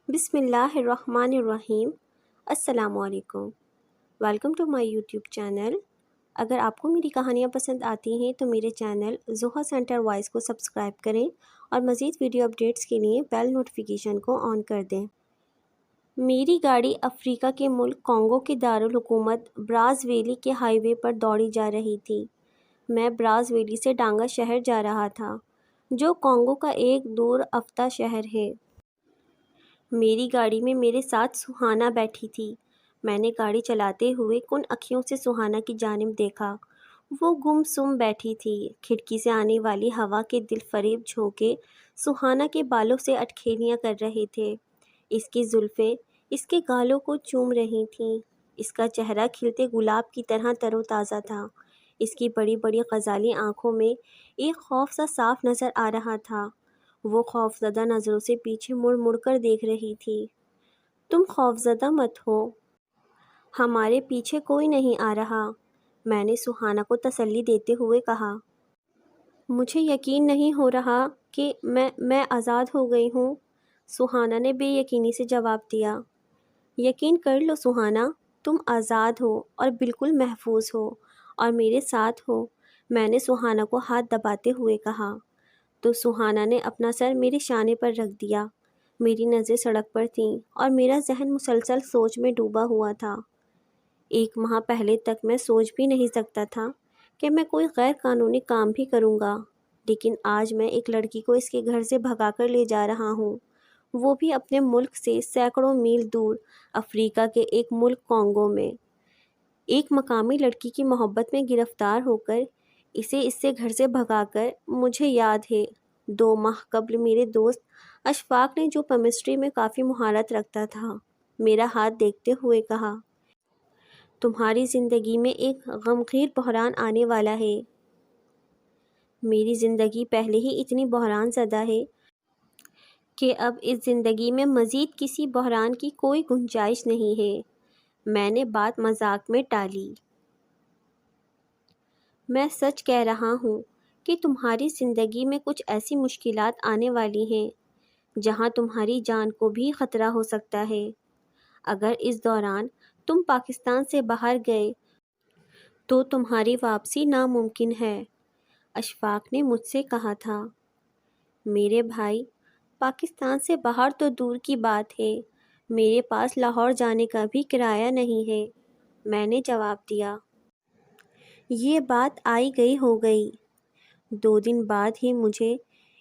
بسم اللہ الرحمن الرحیم۔ السلام علیکم۔ Welcome to my YouTube channel. اگر آپ کو میری کہانیاں پسند آتی ہیں تو میرے چینل زحا سینٹر وائس کو سبسکرائب کریں اور مزید ویڈیو اپڈیٹس کے لیے بیل نوٹیفیکیشن کو آن کر دیں۔ میری گاڑی افریقہ کے ملک کانگو کے دارالحکومت براز ویلی کے ہائی وے پر دوڑی جا رہی تھی۔ میں براز ویلی سے ڈانگا شہر جا رہا تھا، جو کانگو کا ایک دور افتہ شہر ہے۔ میری گاڑی میں میرے ساتھ سہانا بیٹھی تھی۔ میں نے گاڑی چلاتے ہوئے کن اکھیوں سے سہانا کی جانب دیکھا۔ وہ گم سم بیٹھی تھی۔ کھڑکی سے آنے والی ہوا کے دل فریب جھونکے سہانا کے بالوں سے اٹکھیلیاں کر رہے تھے۔ اس کی زلفیں اس کے گالوں کو چوم رہی تھیں۔ اس کا چہرہ کھلتے گلاب کی طرح تر و تازہ تھا۔ اس کی بڑی بڑی غزالی آنکھوں میں ایک خوف سا صاف نظر آ رہا تھا۔ وہ خوفزدہ نظروں سے پیچھے مڑ مڑ کر دیکھ رہی تھی۔ تم خوفزدہ مت ہو، ہمارے پیچھے کوئی نہیں آ رہا، میں نے سہانا کو تسلی دیتے ہوئے کہا۔ مجھے یقین نہیں ہو رہا کہ میں آزاد ہو گئی ہوں، سہانا نے بے یقینی سے جواب دیا۔ یقین کر لو سہانا، تم آزاد ہو اور بالکل محفوظ ہو اور میرے ساتھ ہو، میں نے سہانا کو ہاتھ دباتے ہوئے کہا۔ تو سہانا نے اپنا سر میرے شانے پر رکھ دیا۔ میری نظریں سڑک پر تھیں اور میرا ذہن مسلسل سوچ میں ڈوبا ہوا تھا۔ 1 ماہ پہلے تک میں سوچ بھی نہیں سکتا تھا کہ میں کوئی غیر قانونی کام بھی کروں گا، لیکن آج میں ایک لڑکی کو اس کے گھر سے بھگا کر لے جا رہا ہوں، وہ بھی اپنے ملک سے سینکڑوں میل دور افریقہ کے ایک ملک کانگو میں۔ ایک مقامی لڑکی کی محبت میں گرفتار ہو کر اسے اس سے گھر سے بھگا کر۔ مجھے یاد ہے 2 ماہ قبل میرے دوست اشفاق نے، جو کیمسٹری میں کافی مہارت رکھتا تھا، میرا ہاتھ دیکھتے ہوئے کہا، تمہاری زندگی میں ایک غمگین بحران آنے والا ہے۔ میری زندگی پہلے ہی اتنی بحران زدہ ہے کہ اب اس زندگی میں مزید کسی بحران کی کوئی گنجائش نہیں ہے۔ میں نے بات مذاق میں ٹالی۔ میں سچ کہہ رہا ہوں کہ تمہاری زندگی میں کچھ ایسی مشکلات آنے والی ہیں جہاں تمہاری جان کو بھی خطرہ ہو سکتا ہے۔ اگر اس دوران تم پاکستان سے باہر گئے تو تمہاری واپسی ناممکن ہے، اشفاق نے مجھ سے کہا تھا۔ میرے بھائی، پاکستان سے باہر تو دور کی بات ہے، میرے پاس لاہور جانے کا بھی کرایہ نہیں ہے، میں نے جواب دیا۔ یہ بات آئی گئی ہو گئی۔ 2 دن بعد ہی مجھے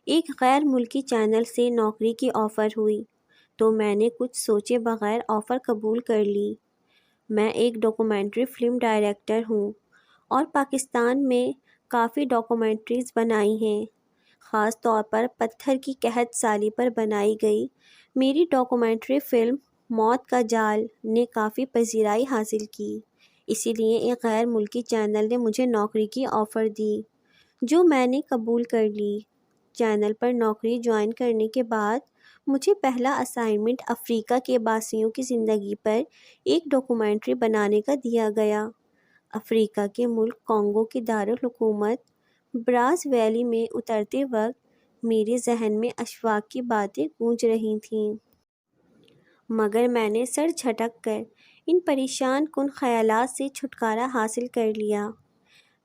ایک غیر ملکی چینل سے نوکری کی آفر ہوئی، تو میں نے کچھ سوچے بغیر آفر قبول کر لی۔ میں ایک ڈاکومنٹری فلم ڈائریکٹر ہوں اور پاکستان میں کافی ڈاکومنٹریز بنائی ہیں، خاص طور پر پتھر کی قحط سالی پر بنائی گئی میری ڈاکومنٹری فلم موت کا جال نے کافی پذیرائی حاصل کی، اسی لیے ایک غیر ملکی چینل نے مجھے نوکری کی آفر دی، جو میں نے قبول کر لی۔ چینل پر نوکری جوائن کرنے کے بعد مجھے پہلا اسائنمنٹ افریقہ کے باسیوں کی زندگی پر ایک ڈاکومنٹری بنانے کا دیا گیا۔ افریقہ کے ملک کانگو کے دارالحکومت براز ویلی میں اترتے وقت میرے ذہن میں اشفاق کی باتیں گونج رہی تھیں، مگر میں نے سر جھٹک کر ان پریشان کن خیالات سے چھٹکارا حاصل کر لیا۔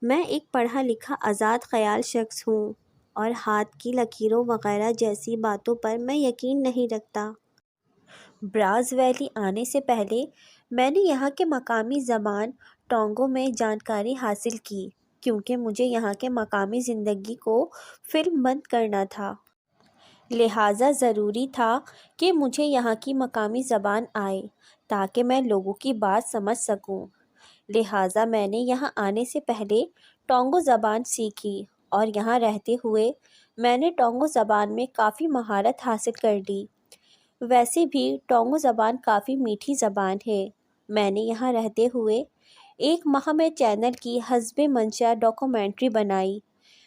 میں ایک پڑھا لکھا آزاد خیال شخص ہوں اور ہاتھ کی لکیروں وغیرہ جیسی باتوں پر میں یقین نہیں رکھتا۔ براز ویلی آنے سے پہلے میں نے یہاں کے مقامی زبان ٹونگو میں جانکاری حاصل کی، کیونکہ مجھے یہاں کے مقامی زندگی کو فلم بند کرنا تھا، لہٰذا ضروری تھا کہ مجھے یہاں کی مقامی زبان آئے تاکہ میں لوگوں کی بات سمجھ سکوں۔ لہٰذا میں نے یہاں آنے سے پہلے ٹونگو زبان سیکھی اور یہاں رہتے ہوئے میں نے ٹونگو زبان میں کافی مہارت حاصل کر لی۔ ویسے بھی ٹونگو زبان کافی میٹھی زبان ہے۔ میں نے یہاں رہتے ہوئے 1 ماہ میں چینل کی حسب منشا ڈاکومنٹری بنائی،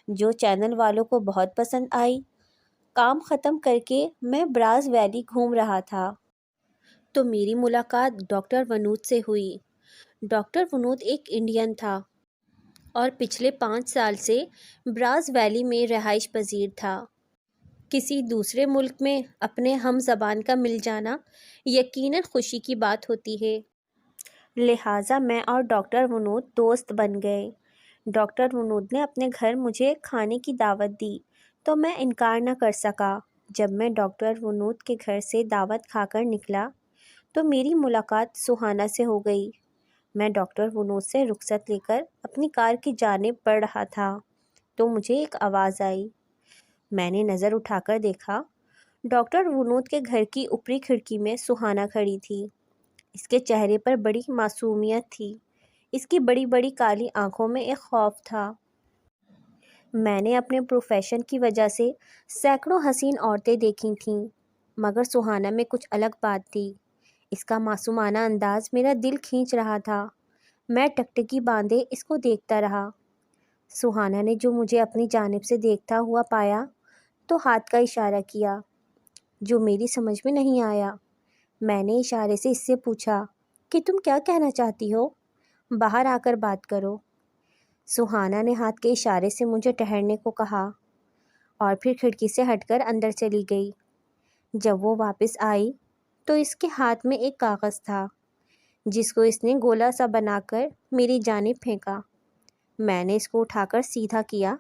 جو چینل والوں کو بہت پسند آئی۔ کام ختم کر کے میں براز ویلی گھوم رہا تھا تو میری ملاقات ڈاکٹر ونود سے ہوئی۔ ڈاکٹر ونود ایک انڈین تھا اور پچھلے 5 سال سے براز ویلی میں رہائش پذیر تھا۔ کسی دوسرے ملک میں اپنے ہم زبان کا مل جانا یقیناً خوشی کی بات ہوتی ہے۔ لہٰذا میں اور ڈاکٹر ونود دوست بن گئے۔ ڈاکٹر ونود نے اپنے گھر مجھے کھانے کی دعوت دی تو میں انکار نہ کر سکا۔ جب میں ڈاکٹر ونود کے گھر سے دعوت کھا کر نکلا تو میری ملاقات سہانا سے ہو گئی۔ میں ڈاکٹر ونود سے رخصت لے کر اپنی کار کی جانب بڑھ رہا تھا تو مجھے ایک آواز آئی۔ میں نے نظر اٹھا کر دیکھا، ڈاکٹر ونود کے گھر کی اوپری کھڑکی میں سہانا کھڑی تھی۔ اس کے چہرے پر بڑی معصومیت تھی، اس کی بڑی بڑی کالی آنکھوں میں ایک خوف تھا۔ میں نے اپنے پروفیشن کی وجہ سے سینکڑوں حسین عورتیں دیکھی تھیں، مگر سہانا میں کچھ الگ بات تھی۔ اس کا معصومانہ انداز میرا دل کھینچ رہا تھا۔ میں ٹکٹکی باندھے اس کو دیکھتا رہا۔ سہانا نے جو مجھے اپنی جانب سے دیکھتا ہوا پایا تو ہاتھ کا اشارہ کیا، جو میری سمجھ میں نہیں آیا۔ میں نے اشارے سے اس سے پوچھا کہ تم کیا کہنا چاہتی ہو؟ باہر آ کر بات کرو۔ سہانا نے ہاتھ کے اشارے سے مجھے ٹھہرنے کو کہا اور پھر کھڑکی سے ہٹ کر اندر چلی گئی۔ جب وہ واپس آئی تو اس کے ہاتھ میں ایک کاغذ تھا جس کو اس نے گولا سا بنا کر میری جانب پھینکا۔ میں نے اس کو اٹھا کر سیدھا کیا۔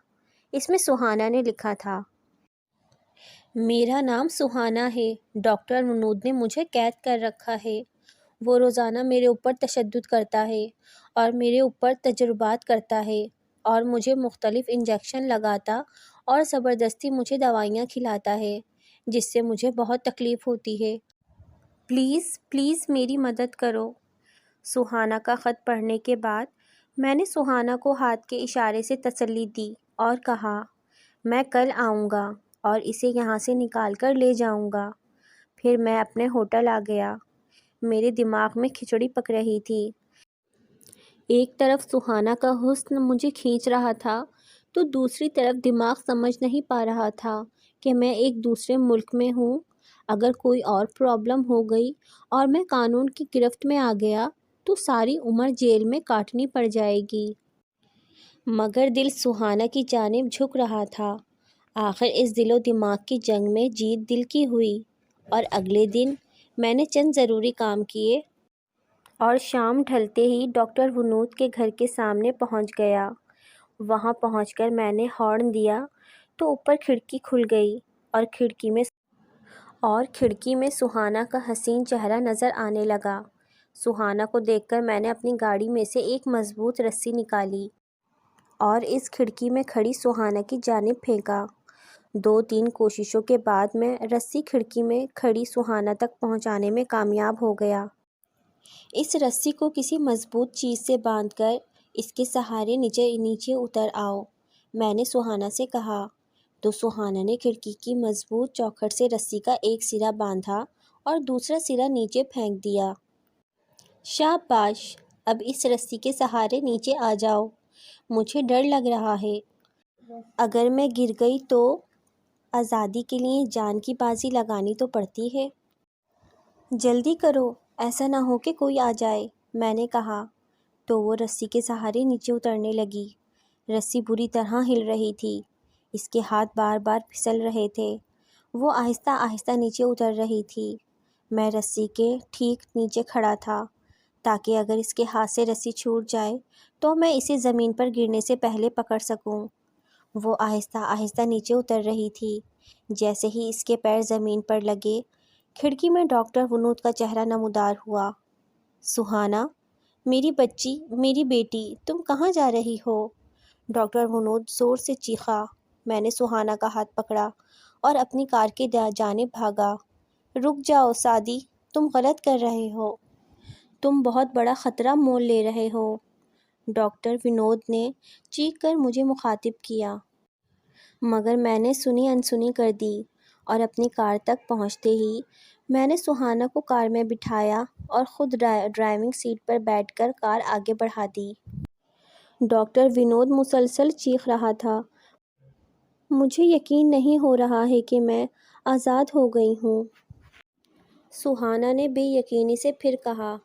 اس میں سہانا نے لکھا تھا، میرا نام سہانا ہے، ڈاکٹر ونود نے مجھے قید کر رکھا ہے۔ وہ روزانہ میرے اوپر تشدد کرتا ہے اور میرے اوپر تجربات کرتا ہے اور مجھے مختلف انجیکشن لگاتا اور زبردستی مجھے دوائیاں کھلاتا ہے جس سے مجھے بہت تکلیف ہوتی ہے۔ پلیز پلیز میری مدد کرو۔ سہانا کا خط پڑھنے کے بعد میں نے سہانا کو ہاتھ کے اشارے سے تسلی دی اور کہا، میں کل آؤں گا اور اسے یہاں سے نکال کر لے جاؤں گا۔ پھر میں اپنے ہوٹل آ گیا۔ میرے دماغ میں کھچڑی پک رہی تھی۔ ایک طرف سہانا کا حسن مجھے کھینچ رہا تھا تو دوسری طرف دماغ سمجھ نہیں پا رہا تھا کہ میں ایک دوسرے ملک میں ہوں۔ اگر کوئی اور پرابلم ہو گئی اور میں قانون کی گرفت میں آ گیا تو ساری عمر جیل میں کاٹنی پڑ جائے گی۔ مگر دل سہانا کی جانب جھک رہا تھا۔ آخر اس دل و دماغ کی جنگ میں جیت دل کی ہوئی اور اگلے دن میں نے چند ضروری کام کیے اور شام ڈھلتے ہی ڈاکٹر ونود کے گھر کے سامنے پہنچ گیا۔ وہاں پہنچ کر میں نے ہارن دیا تو اوپر کھڑکی کھل گئی اور کھڑکی میں سہانا کا حسین چہرہ نظر آنے لگا۔ سہانا کو دیکھ کر میں نے اپنی گاڑی میں سے ایک مضبوط رسی نکالی اور اس کھڑکی میں کھڑی سہانا کی جانب پھینکا۔ 2-3 کوششوں کے بعد میں رسی کھڑکی میں کھڑی سہانا تک پہنچانے میں کامیاب ہو گیا۔ اس رسی کو کسی مضبوط چیز سے باندھ کر اس کے سہارے نیچے اتر آؤ، میں نے سہانا سے کہا۔ تو سہانا نے کھڑکی کی مضبوط چوکھٹ سے رسی کا ایک سرا باندھا اور دوسرا سرا نیچے پھینک دیا۔ شاباش، اب اس رسی کے سہارے نیچے آ جاؤ۔ مجھے ڈر لگ رہا ہے، اگر میں گر گئی تو آزادی کے لیے جان کی بازی لگانی تو پڑتی ہے۔ جلدی کرو، ایسا نہ ہو کہ کوئی آ جائے، میں نے کہا۔ تو وہ رسی کے سہارے نیچے اترنے لگی۔ رسی بری طرح ہل رہی تھی، اس کے ہاتھ بار بار پھسل رہے تھے۔ وہ آہستہ آہستہ نیچے اتر رہی تھی۔ میں رسی کے ٹھیک نیچے کھڑا تھا تاکہ اگر اس کے ہاتھ سے رسی چھوٹ جائے تو میں اسے زمین پر گرنے سے پہلے پکڑ سکوں۔ وہ آہستہ آہستہ نیچے اتر رہی تھی۔ جیسے ہی اس کے پیر زمین پر لگے، کھڑکی میں ڈاکٹر ونود کا چہرہ نمودار ہوا۔ سہانا، میری بچی، میری بیٹی، تم کہاں جا رہی ہو؟ ڈاکٹر ونود زور سے چیخا۔ میں نے سہانا کا ہاتھ پکڑا اور اپنی کار کے جانب بھاگا۔ رک جاؤ سعدی، تم غلط کر رہے ہو، تم بہت بڑا خطرہ مول لے رہے ہو، ڈاکٹر ونود نے چیخ کر مجھے مخاطب کیا۔ مگر میں نے سنی انسنی کر دی اور اپنی کار تک پہنچتے ہی میں نے سہانا کو کار میں بٹھایا اور خود ڈرائیونگ سیٹ پر بیٹھ کر کار آگے بڑھا دی۔ ڈاکٹر ونود مسلسل چیخ رہا تھا، مجھے یقین نہیں ہو رہا ہے کہ میں آزاد ہو گئی ہوں۔ سہانا نے بے یقینی سے پھر کہا،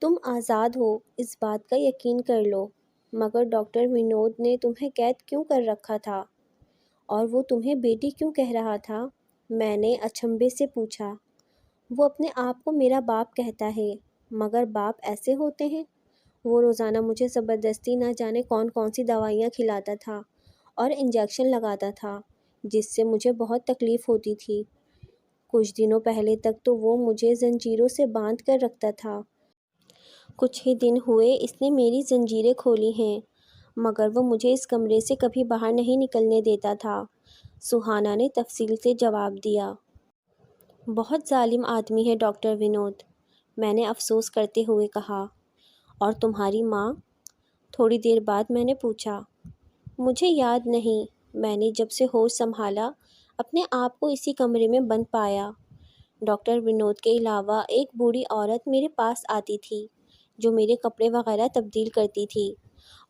تم آزاد ہو، اس بات کا یقین کر لو، مگر ڈاکٹر ونود نے تمہیں قید کیوں کر رکھا تھا؟ اور وہ تمہیں بیٹی کیوں کہہ رہا تھا؟ میں نے اچنبھے سے پوچھا۔ وہ اپنے آپ کو میرا باپ کہتا ہے، مگر باپ ایسے ہوتے ہیں؟ وہ روزانہ مجھے زبردستی نہ جانے کون کون سی دوائیاں کھلاتا تھا اور انجیکشن لگاتا تھا، جس سے مجھے بہت تکلیف ہوتی تھی۔ کچھ دنوں پہلے تک تو وہ مجھے زنجیروں سے باندھ کر رکھتا تھا۔ کچھ ہی دن ہوئے اس نے میری زنجیریں کھولی ہیں، مگر وہ مجھے اس کمرے سے کبھی باہر نہیں نکلنے دیتا تھا۔ سہانا نے تفصیل سے جواب دیا۔ بہت ظالم آدمی ہے ڈاکٹر ونود، میں نے افسوس کرتے ہوئے کہا۔ اور تمہاری ماں؟ تھوڑی دیر بعد میں نے پوچھا۔ مجھے یاد نہیں، میں نے جب سے ہوش سنبھالا اپنے آپ کو اسی کمرے میں بند پایا۔ ڈاکٹر ونود کے علاوہ ایک بوڑھی عورت میرے پاس آتی تھی جو میرے کپڑے وغیرہ تبدیل کرتی تھی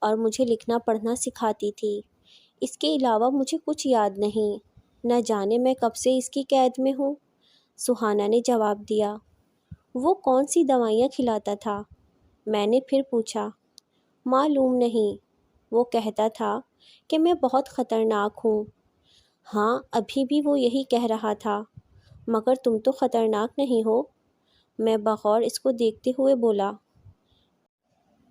اور مجھے لکھنا پڑھنا سکھاتی تھی۔ اس کے علاوہ مجھے کچھ یاد نہیں، نہ جانے میں کب سے اس کی قید میں ہوں۔ سہانا نے جواب دیا۔ وہ کون سی دوائیاں کھلاتا تھا؟ میں نے پھر پوچھا۔ معلوم نہیں، وہ کہتا تھا کہ میں بہت خطرناک ہوں۔ ہاں، ابھی بھی وہ یہی کہہ رہا تھا، مگر تم تو خطرناک نہیں ہو، میں بغور اس کو دیکھتے ہوئے بولا۔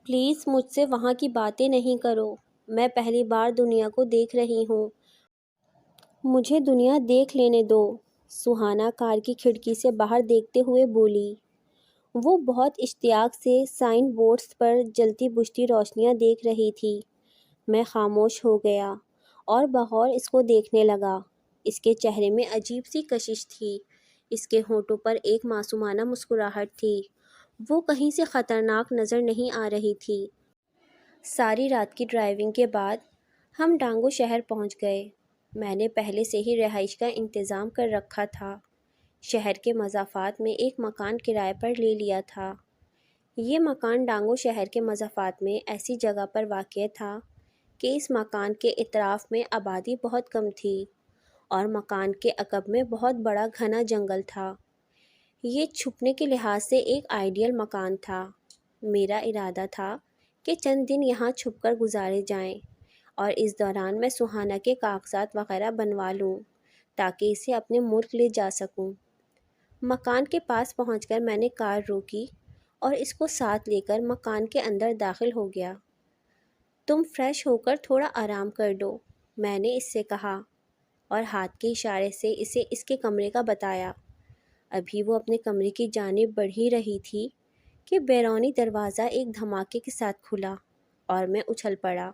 پلیز مجھ سے وہاں کی باتیں نہیں کرو، میں پہلی بار دنیا کو دیکھ رہی ہوں، مجھے دنیا دیکھ لینے دو، سہانا کار کی کھڑکی سے باہر دیکھتے ہوئے بولی۔ وہ بہت اشتیاق سے سائن بورڈز پر جلتی بجھتی روشنیاں دیکھ رہی تھی۔ میں خاموش ہو گیا اور بغور اس کو دیکھنے لگا۔ اس کے چہرے میں عجیب سی کشش تھی، اس کے ہونٹوں پر ایک معصومانہ مسکراہٹ تھی، وہ کہیں سے خطرناک نظر نہیں آ رہی تھی۔ ساری رات کی ڈرائیونگ کے بعد ہم ڈانگو شہر پہنچ گئے۔ میں نے پہلے سے ہی رہائش کا انتظام کر رکھا تھا، شہر کے مضافات میں ایک مکان کرائے پر لے لیا تھا۔ یہ مکان ڈانگو شہر کے مضافات میں ایسی جگہ پر واقع تھا کہ اس مکان کے اطراف میں آبادی بہت کم تھی اور مکان کے عقب میں بہت بڑا گھنا جنگل تھا۔ یہ چھپنے کے لحاظ سے ایک آئیڈیل مکان تھا۔ میرا ارادہ تھا کہ چند دن یہاں چھپ کر گزارے جائیں اور اس دوران میں سہانا کے کاغذات وغیرہ بنوا لوں تاکہ اسے اپنے ملک لے جا سکوں۔ مکان کے پاس پہنچ کر میں نے کار روکی اور اس کو ساتھ لے کر مکان کے اندر داخل ہو گیا۔ تم فریش ہو کر تھوڑا آرام کر لو، میں نے اس سے کہا اور ہاتھ کے اشارے سے اسے اس کے کمرے کا بتایا۔ ابھی وہ اپنے کمرے کی جانب بڑھ ہی رہی تھی کہ بیرونی دروازہ ایک دھماکے کے ساتھ کھلا اور میں اچھل پڑا۔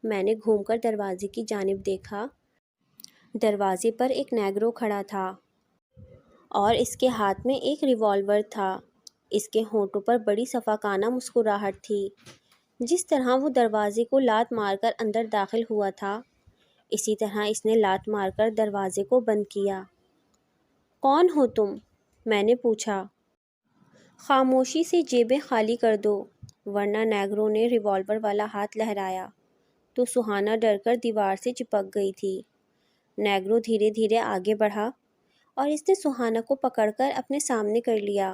میں نے گھوم کر دروازے کی جانب دیکھا۔ دروازے پر ایک نیگرو کھڑا تھا اور اس کے ہاتھ میں ایک ریوالور تھا۔ اس کے ہونٹوں پر بڑی صفاقانہ مسکراہٹ تھی۔ جس طرح وہ دروازے کو لات مار کر اندر داخل ہوا تھا، اسی طرح اس نے لات مار کر دروازے کو بند کیا۔ کون ہو تم؟ میں نے پوچھا۔ خاموشی سے جیبیں خالی کر دو، ورنہ نیگرو نے ریوالور والا ہاتھ لہرایا تو سہانا ڈر کر دیوار سے چپک گئی تھی۔ نیگرو دھیرے دھیرے آگے بڑھا اور اس نے سہانا کو پکڑ کر اپنے سامنے کر لیا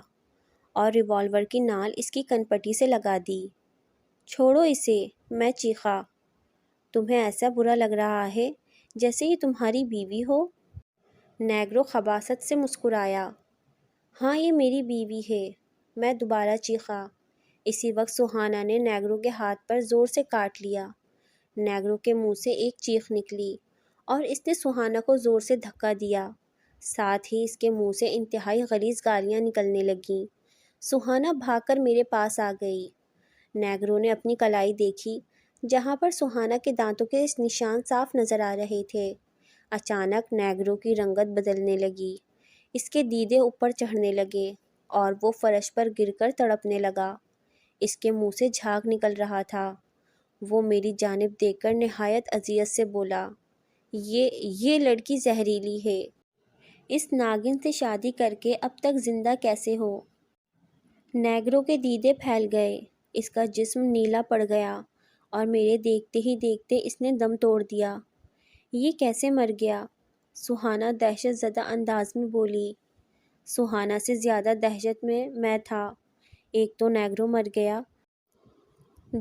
اور ریوالور کی نال اس کی کنپٹی سے لگا دی۔ چھوڑو اسے، میں چیخا۔ تمہیں ایسا برا لگ رہا ہے جیسے یہ تمہاری بیوی ہو؟ نیگرو خباثت سے مسکرایا۔ ہاں، یہ میری بیوی ہے، میں دوبارہ چیخا۔ اسی وقت سہانا نے نیگرو کے ہاتھ پر زور سے کاٹ لیا۔ نیگرو کے منہ سے ایک چیخ نکلی اور اس نے سہانا کو زور سے دھکا دیا، ساتھ ہی اس کے منہ سے انتہائی غلیظ گالیاں نکلنے لگیں۔ سہانا بھاگ کر میرے پاس آ گئی۔ نیگرو نے اپنی کلائی دیکھی جہاں پر سہانا کے دانتوں کے نشان صاف نظر آ رہے تھے۔ اچانک نیگرو کی رنگت بدلنے لگی، اس کے دیدے اوپر چڑھنے لگے اور وہ فرش پر گر کر تڑپنے لگا۔ اس کے منہ سے جھاگ نکل رہا تھا۔ وہ میری جانب دیکھ کر نہایت اذیت سے بولا، یہ لڑکی زہریلی ہے، اس ناگن سے شادی کر کے اب تک زندہ کیسے ہو؟ نیگرو کے دیدے پھیل گئے، اس کا جسم نیلا پڑ گیا اور میرے دیکھتے ہی دیکھتے اس نے دم توڑ دیا۔ یہ کیسے مر گیا؟ سہانا دہشت زدہ انداز میں بولی۔ سہانا سے زیادہ دہشت میں تھا۔ ایک تو نیگرو مر گیا،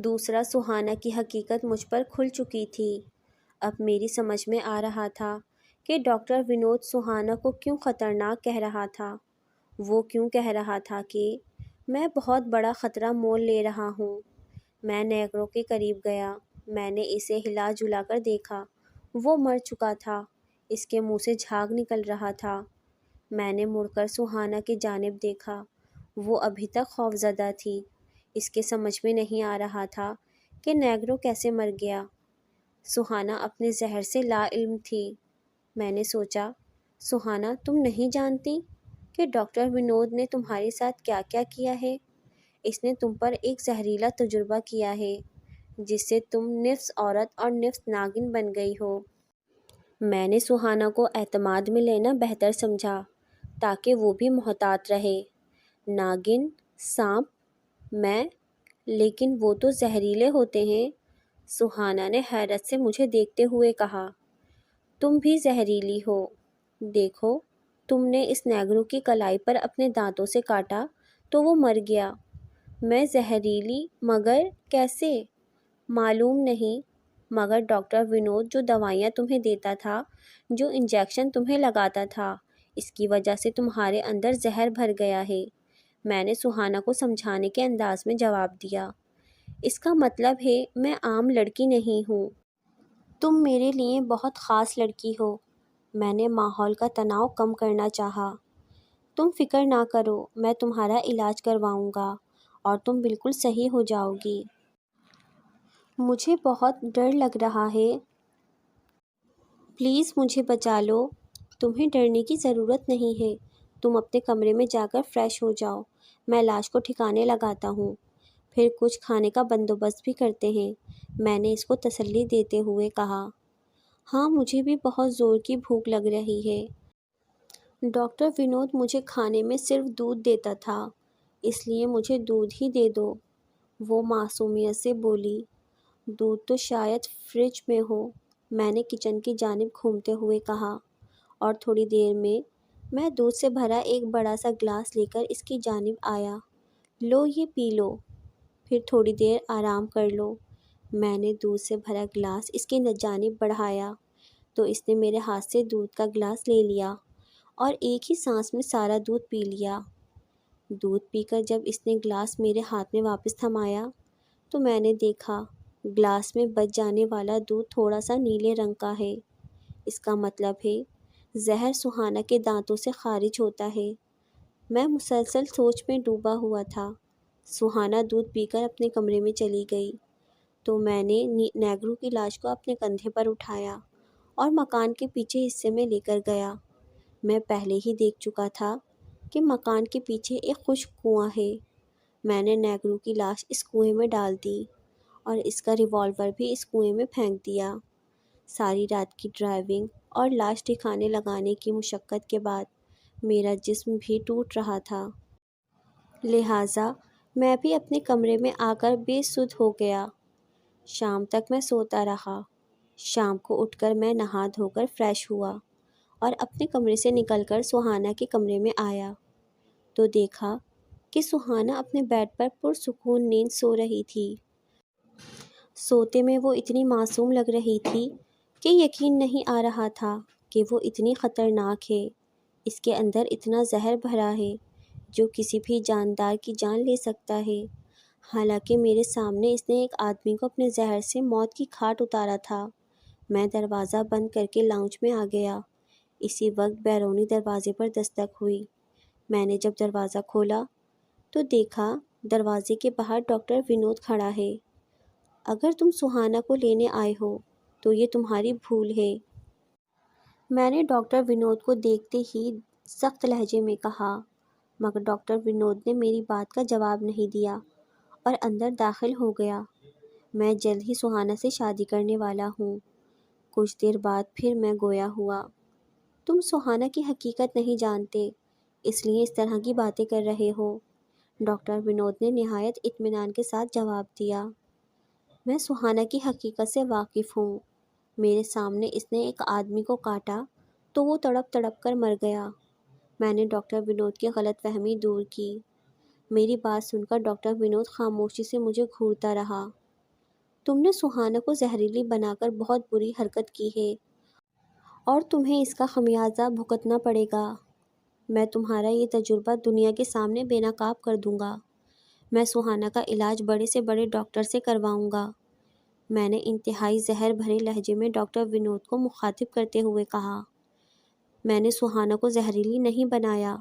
دوسرا سہانا کی حقیقت مجھ پر کھل چکی تھی۔ اب میری سمجھ میں آ رہا تھا کہ ڈاکٹر ونود سہانا کو کیوں خطرناک کہہ رہا تھا۔ وہ کیوں کہہ رہا تھا کہ میں بہت بڑا خطرہ مول لے رہا ہوں۔ میں نیگرو کے قریب گیا۔ میں نے اسے ہلا جلا کر دیکھا۔ وہ مر چکا تھا۔ اس کے منہ سے جھاگ نکل رہا تھا۔ میں نے مڑ کر سہانا کی جانب دیکھا۔ وہ ابھی تک خوفزدہ تھی۔ اس کے سمجھ میں نہیں آ رہا تھا کہ نیگرو کیسے مر گیا۔ سہانا اپنے زہر سے لا علم تھی۔ میں نے سوچا، سہانا تم نہیں جانتی کہ ڈاکٹر ونود نے تمہارے ساتھ کیا کیا کیا ہے؟ اس نے تم پر ایک زہریلا تجربہ کیا ہے جس سے تم نفس عورت اور نفس ناگن بن گئی ہو۔ میں نے سہانا کو اعتماد میں لینا بہتر سمجھا تاکہ وہ بھی محتاط رہے۔ ناگن، سانپ، میں، لیکن وہ تو زہریلے ہوتے ہیں۔ سہانا نے حیرت سے مجھے دیکھتے ہوئے کہا، تم بھی زہریلی ہو۔ دیکھو، تم نے اس نیگرو کی کلائی پر اپنے دانتوں سے کاٹا تو وہ مر گیا۔ میں زہریلی؟ مگر کیسے؟ معلوم نہیں، مگر ڈاکٹر ونود جو دوائیاں تمہیں دیتا تھا، جو انجیکشن تمہیں لگاتا تھا، اس کی وجہ سے تمہارے اندر زہر بھر گیا ہے۔ میں نے سہانا کو سمجھانے کے انداز میں جواب دیا، اس کا مطلب ہے میں عام لڑکی نہیں ہوں۔ تم میرے لیے بہت خاص لڑکی ہو۔ میں نے ماحول کا تناؤ کم کرنا چاہا۔ تم فکر نہ کرو، میں تمہارا علاج کرواؤں گا اور تم بالکل صحیح ہو جاؤ گی۔ مجھے بہت ڈر لگ رہا ہے۔ پلیز مجھے بچا لو۔ تمہیں ڈرنے کی ضرورت نہیں ہے۔ تم اپنے کمرے میں جا کر فریش ہو جاؤ۔ میں لاش کو ٹھکانے لگاتا ہوں، پھر کچھ کھانے کا بندوبست بھی کرتے ہیں۔ میں نے اس کو تسلی دیتے ہوئے کہا، ہاں مجھے بھی بہت زور کی بھوک لگ رہی ہے۔ ڈاکٹر ونود مجھے کھانے میں صرف دودھ دیتا تھا، اس لیے مجھے دودھ ہی دے دو۔ وہ معصومیت سے بولی، دودھ تو شاید فریج میں ہو۔ میں نے کچن کی جانب گھومتے ہوئے کہا، اور تھوڑی دیر میں دودھ سے بھرا ایک بڑا سا گلاس لے کر اس کی جانب آیا۔ لو یہ پی لو، پھر تھوڑی دیر آرام کر لو۔ میں نے دودھ سے بھرا گلاس اس کی جانب بڑھایا تو اس نے میرے ہاتھ سے دودھ کا گلاس لے لیا اور ایک ہی سانس میں سارا دودھ پی لیا۔ دودھ پی کر جب اس نے گلاس میرے ہاتھ میں واپس تھمایا تو میں نے دیکھا گلاس میں بچ جانے والا دودھ تھوڑا سا نیلے رنگ کا ہے۔ اس کا مطلب ہے زہر سہانا کے دانتوں سے خارج ہوتا ہے۔ میں مسلسل سوچ میں ڈوبا ہوا تھا۔ سہانا دودھ پی کر اپنے کمرے میں چلی گئی تو میں نے نیگرو کی لاش کو اپنے کندھے پر اٹھایا اور مکان کے پیچھے حصے میں لے کر گیا۔ میں پہلے ہی دیکھ چکا تھا کہ مکان کے پیچھے ایک خشک کنواں ہے۔ میں نے نیگرو کی لاش اس کنویں میں ڈال دی اور اس کا ریوالور بھی اس کنویں میں پھینک دیا۔ ساری رات کی ڈرائیونگ اور لاش ٹھکانے لگانے کی مشقت کے بعد میرا جسم بھی ٹوٹ رہا تھا، لہٰذا میں بھی اپنے کمرے میں آ کر بے سدھ ہو گیا۔ شام تک میں سوتا رہا۔ شام کو اٹھ کر میں نہا دھو کر فریش ہوا اور اپنے کمرے سے نکل کر سہانا کے کمرے میں آیا تو دیکھا کہ سہانا اپنے بیڈ پر پرسکون نیند سو رہی تھی۔ سوتے میں وہ اتنی معصوم لگ رہی تھی کہ یقین نہیں آ رہا تھا کہ وہ اتنی خطرناک ہے۔ اس کے اندر اتنا زہر بھرا ہے جو کسی بھی جاندار کی جان لے سکتا ہے۔ حالانکہ میرے سامنے اس نے ایک آدمی کو اپنے زہر سے موت کی کھاٹ اتارا تھا۔ میں دروازہ بند کر کے لاؤنج میں آ گیا۔ اسی وقت بیرونی دروازے پر دستک ہوئی۔ میں نے جب دروازہ کھولا تو دیکھا دروازے کے باہر ڈاکٹر ونود کھڑا ہے۔ اگر تم سہانا کو لینے آئے ہو تو یہ تمہاری بھول ہے، میں نے ڈاکٹر ونود کو دیکھتے ہی سخت لہجے میں کہا، مگر ڈاکٹر ونود نے میری بات کا جواب نہیں دیا اور اندر داخل ہو گیا۔ میں جلد ہی سہانا سے شادی کرنے والا ہوں۔ کچھ دیر بعد پھر میں گویا ہوا، تم سہانا کی حقیقت نہیں جانتے، اس لیے اس طرح کی باتیں کر رہے ہو۔ ڈاکٹر ونود نے نہایت اطمینان کے ساتھ جواب دیا، میں سہانا کی حقیقت سے واقف ہوں۔ میرے سامنے اس نے ایک آدمی کو کاٹا تو وہ تڑپ تڑپ کر مر گیا۔ میں نے ڈاکٹر ونود کی غلط فہمی دور کی۔ میری بات سن کر ڈاکٹر ونود خاموشی سے مجھے گھورتا رہا۔ تم نے سہانا کو زہریلی بنا کر بہت بری حرکت کی ہے اور تمہیں اس کا خمیازہ بھگتنا پڑے گا۔ میں تمہارا یہ تجربہ دنیا کے سامنے بے نقاب کر دوں گا۔ میں سہانا کا علاج بڑے سے بڑے ڈاکٹر سے کرواؤں گا۔ میں نے انتہائی زہر بھرے لہجے میں ڈاکٹر ونود کو مخاطب کرتے ہوئے کہا۔ میں نے سہانا کو زہریلی نہیں بنایا،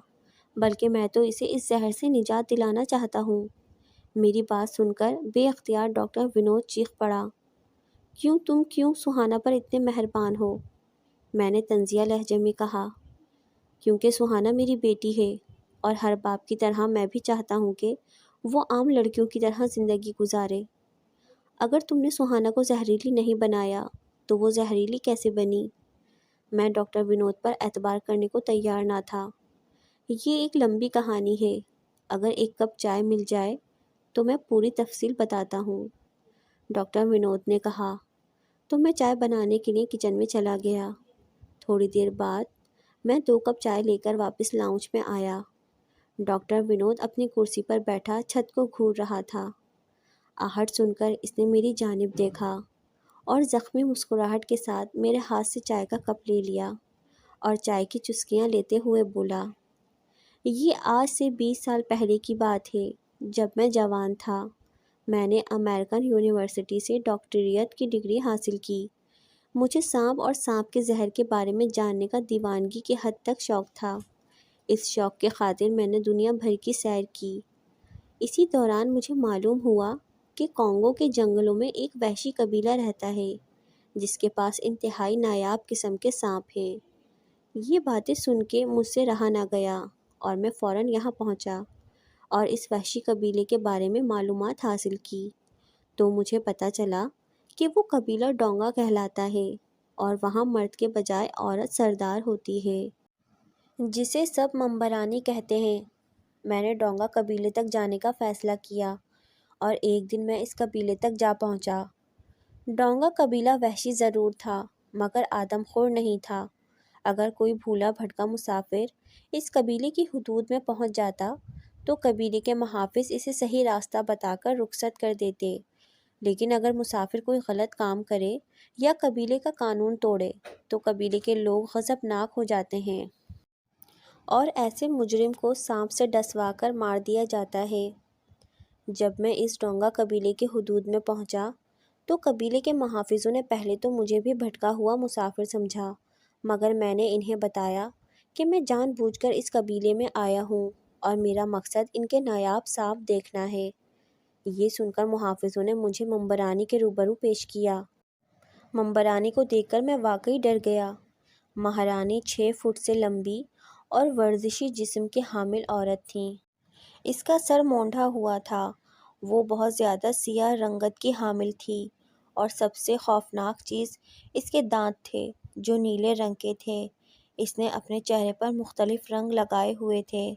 بلکہ میں تو اسے اس زہر سے نجات دلانا چاہتا ہوں۔ میری بات سن کر بے اختیار ڈاکٹر ونود چیخ پڑا۔ تم کیوں سہانا پر اتنے مہربان ہو؟ میں نے طنزیہ لہجے میں کہا۔ کیونکہ سہانا میری بیٹی ہے اور ہر باپ کی طرح میں بھی چاہتا ہوں کہ وہ عام لڑکیوں کی طرح زندگی گزارے۔ اگر تم نے سہانا کو زہریلی نہیں بنایا تو وہ زہریلی کیسے بنی؟ میں ڈاکٹر ونود پر اعتبار کرنے کو تیار نہ تھا۔ یہ ایک لمبی کہانی ہے، اگر ایک کپ چائے مل جائے تو میں پوری تفصیل بتاتا ہوں، ڈاکٹر ونود نے کہا۔ تو میں چائے بنانے کے لیے کچن میں چلا گیا۔ تھوڑی دیر بعد میں 2 کپ چائے لے کر واپس لاؤنج میں آیا۔ ڈاکٹر ونود اپنی کرسی پر بیٹھا چھت کو گھور رہا تھا۔ آہٹ سن کر اس نے میری جانب دیکھا اور زخمی مسکراہٹ کے ساتھ میرے ہاتھ سے چائے کا کپ لے لیا اور چائے کی چسکیاں لیتے ہوئے بولا، یہ آج سے 20 سال پہلے کی بات ہے، جب میں جوان تھا۔ میں نے امریکن یونیورسٹی سے ڈاکٹریٹ کی ڈگری حاصل کی۔ مجھے سانپ اور سانپ کے زہر کے بارے میں جاننے کا دیوانگی کی حد تک شوق تھا۔ اس شوق کے خاطر میں نے دنیا بھر کی سیر کی۔ اسی دوران مجھے معلوم ہوا کہ کانگو کے جنگلوں میں ایک وحشی قبیلہ رہتا ہے جس کے پاس انتہائی نایاب قسم کے سانپ ہیں۔ یہ باتیں سن کے مجھ سے رہا نہ گیا اور میں فوراً یہاں پہنچا اور اس وحشی قبیلے کے بارے میں معلومات حاصل کی۔ تو مجھے پتہ چلا کہ وہ قبیلہ ڈونگا کہلاتا ہے اور وہاں مرد کے بجائے عورت سردار ہوتی ہے، جسے سب ممبرانی کہتے ہیں۔ میں نے ڈونگا قبیلے تک جانے کا فیصلہ کیا اور ایک دن میں اس قبیلے تک جا پہنچا۔ ڈونگا قبیلہ وحشی ضرور تھا مگر آدم خور نہیں تھا۔ اگر کوئی بھولا بھٹکا مسافر اس قبیلے کی حدود میں پہنچ جاتا تو قبیلے کے محافظ اسے صحیح راستہ بتا کر رخصت کر دیتے، لیکن اگر مسافر کوئی غلط کام کرے یا قبیلے کا قانون توڑے تو قبیلے کے لوگ غضبناک ہو جاتے ہیں اور ایسے مجرم کو سانپ سے ڈسوا کر مار دیا جاتا ہے۔ جب میں اس ڈونگا قبیلے کے حدود میں پہنچا تو قبیلے کے محافظوں نے پہلے تو مجھے بھی بھٹکا ہوا مسافر سمجھا، مگر میں نے انہیں بتایا کہ میں جان بوجھ کر اس قبیلے میں آیا ہوں اور میرا مقصد ان کے نایاب سانپ دیکھنا ہے۔ یہ سن کر محافظوں نے مجھے ممبرانی کے روبرو پیش کیا۔ ممبرانی کو دیکھ کر میں واقعی ڈر گیا۔ مہارانی 6 فٹ سے لمبی اور ورزشی جسم کی حامل عورت تھیں۔ اس کا سر مونڈھا ہوا تھا۔ وہ بہت زیادہ سیاہ رنگت کی حامل تھی اور سب سے خوفناک چیز اس کے دانت تھے جو نیلے رنگ کے تھے۔ اس نے اپنے چہرے پر مختلف رنگ لگائے ہوئے تھے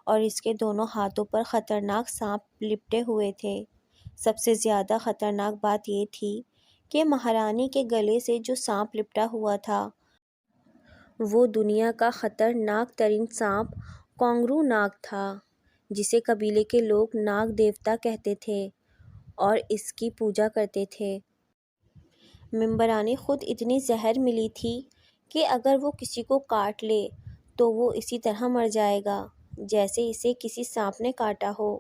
اور اس کے دونوں ہاتھوں پر خطرناک سانپ لپٹے ہوئے تھے۔ سب سے زیادہ خطرناک بات یہ تھی کہ مہارانی کے گلے سے جو سانپ لپٹا ہوا تھا وہ دنیا کا خطرناک ترین سانپ کانگرو ناگ تھا، جسے قبیلے کے لوگ ناگ دیوتا کہتے تھے اور اس کی پوجا کرتے تھے۔ ممبرانی خود اتنی زہر ملی تھی کہ اگر وہ کسی کو کاٹ لے تو وہ اسی طرح مر جائے گا جیسے اسے کسی سانپ نے کاٹا ہو۔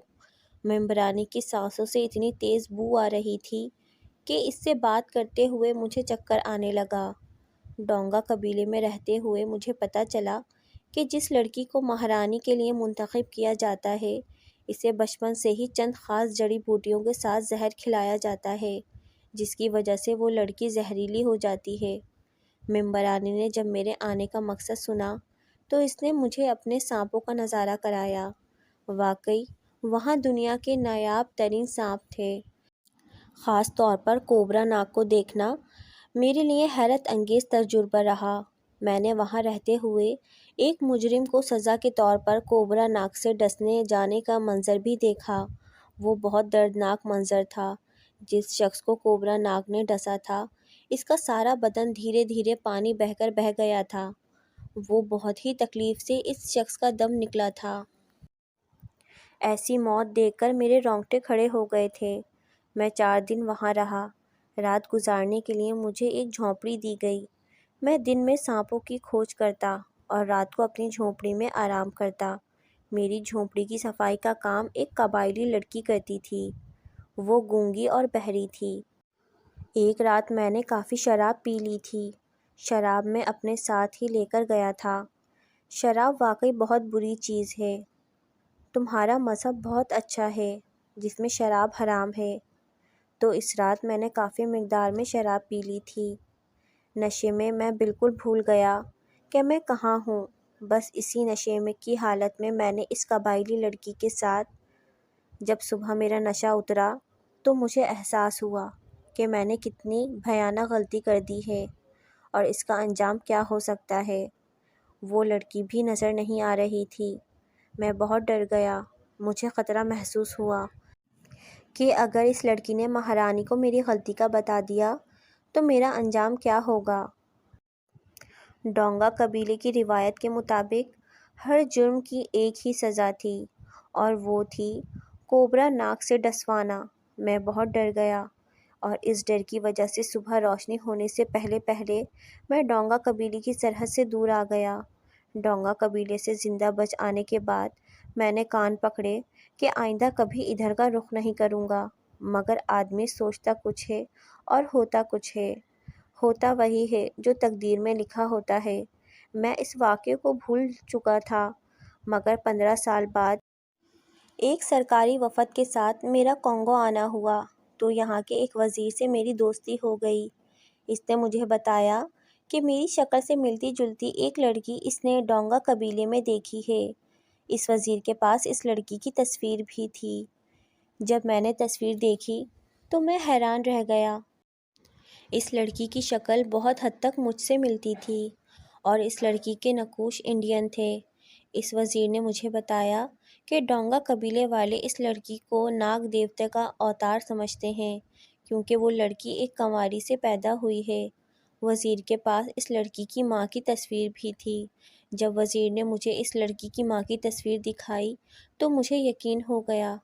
ممبرانی کی سانسوں سے اتنی تیز بو آ رہی تھی کہ اس سے بات کرتے ہوئے مجھے چکر آنے لگا۔ ڈونگا قبیلے میں رہتے ہوئے مجھے پتہ چلا کہ جس لڑکی کو مہارانی کے لیے منتخب کیا جاتا ہے اسے بچپن سے ہی چند خاص جڑی بوٹیوں کے ساتھ زہر کھلایا جاتا ہے، جس کی وجہ سے وہ لڑکی زہریلی ہو جاتی ہے۔ ممبرانی نے جب میرے آنے کا مقصد سنا تو اس نے مجھے اپنے سانپوں کا نظارہ کرایا۔ واقعی وہاں دنیا کے نایاب ترین سانپ تھے۔ خاص طور پر کوبرا ناگ کو دیکھنا میرے لیے حیرت انگیز تجربہ رہا۔ میں نے وہاں رہتے ہوئے ایک مجرم کو سزا کے طور پر کوبرا ناگ سے ڈسنے جانے کا منظر بھی دیکھا۔ وہ بہت دردناک منظر تھا۔ جس شخص کو کوبرا ناگ نے ڈسا تھا اس کا سارا بدن دھیرے دھیرے پانی بہہ کر بہہ گیا تھا۔ وہ بہت ہی تکلیف سے اس شخص کا دم نکلا تھا۔ ایسی موت دیکھ کر میرے رونگٹے کھڑے ہو گئے تھے۔ میں 4 دن وہاں رہا۔ رات گزارنے کے لیے مجھے ایک جھونپڑی دی گئی۔ میں دن میں سانپوں کی کھوج کرتا اور رات کو اپنی جھونپڑی میں آرام کرتا۔ میری جھونپڑی کی صفائی کا کام ایک قبائلی لڑکی کرتی تھی۔ وہ گونگی اور بہری تھی۔ ایک رات میں نے کافی شراب پی لی تھی۔ شراب میں اپنے ساتھ ہی لے کر گیا تھا۔ شراب واقعی بہت بری چیز ہے۔ تمہارا مذہب بہت اچھا ہے جس میں شراب حرام ہے۔ تو اس رات میں نے کافی مقدار میں شراب پی لی تھی۔ نشے میں میں بالکل بھول گیا کہ میں کہاں ہوں۔ بس اسی نشے میں کی حالت میں میں نے اس قبائلی لڑکی کے ساتھ جب صبح میرا نشہ اترا تو مجھے احساس ہوا کہ میں نے کتنی بھیانک غلطی کر دی ہے اور اس کا انجام کیا ہو سکتا ہے۔ وہ لڑکی بھی نظر نہیں آ رہی تھی۔ میں بہت ڈر گیا۔ مجھے خطرہ محسوس ہوا کہ اگر اس لڑکی نے مہارانی کو میری غلطی کا بتا دیا تو میرا انجام کیا ہوگا۔ ڈونگا قبیلے کی روایت کے مطابق ہر جرم کی ایک ہی سزا تھی اور وہ تھی کوبرا ناک سے ڈسوانا۔ میں بہت ڈر گیا اور اس ڈر کی وجہ سے صبح روشنی ہونے سے پہلے میں ڈونگا قبیلے کی سرحد سے دور آ گیا۔ ڈونگا قبیلے سے زندہ بچ آنے کے بعد میں نے کان پکڑے کہ آئندہ کبھی ادھر کا رخ نہیں کروں گا، مگر آدمی سوچتا کچھ ہے اور ہوتا کچھ ہے۔ ہوتا وہی ہے جو تقدیر میں لکھا ہوتا ہے۔ میں اس واقعے کو بھول چکا تھا، مگر 15 سال بعد ایک سرکاری وفد کے ساتھ میرا کانگو آنا ہوا تو یہاں کے ایک وزیر سے میری دوستی ہو گئی۔ اس نے مجھے بتایا کہ میری شکل سے ملتی جلتی ایک لڑکی اس نے ڈونگا قبیلے میں دیکھی ہے۔ اس وزیر کے پاس اس لڑکی کی تصویر بھی تھی۔ جب میں نے تصویر دیکھی تو میں حیران رہ گیا۔ اس لڑکی کی شکل بہت حد تک مجھ سے ملتی تھی اور اس لڑکی کے نقوش انڈین تھے۔ اس وزیر نے مجھے بتایا کہ ڈونگا قبیلے والے اس لڑکی کو ناگ دیوتے کا اوتار سمجھتے ہیں کیونکہ وہ لڑکی ایک کنواری سے پیدا ہوئی ہے۔ وزیر کے پاس اس لڑکی کی ماں کی تصویر بھی تھی۔ جب وزیر نے مجھے اس لڑکی کی ماں کی تصویر دکھائی تو مجھے یقین ہو گیا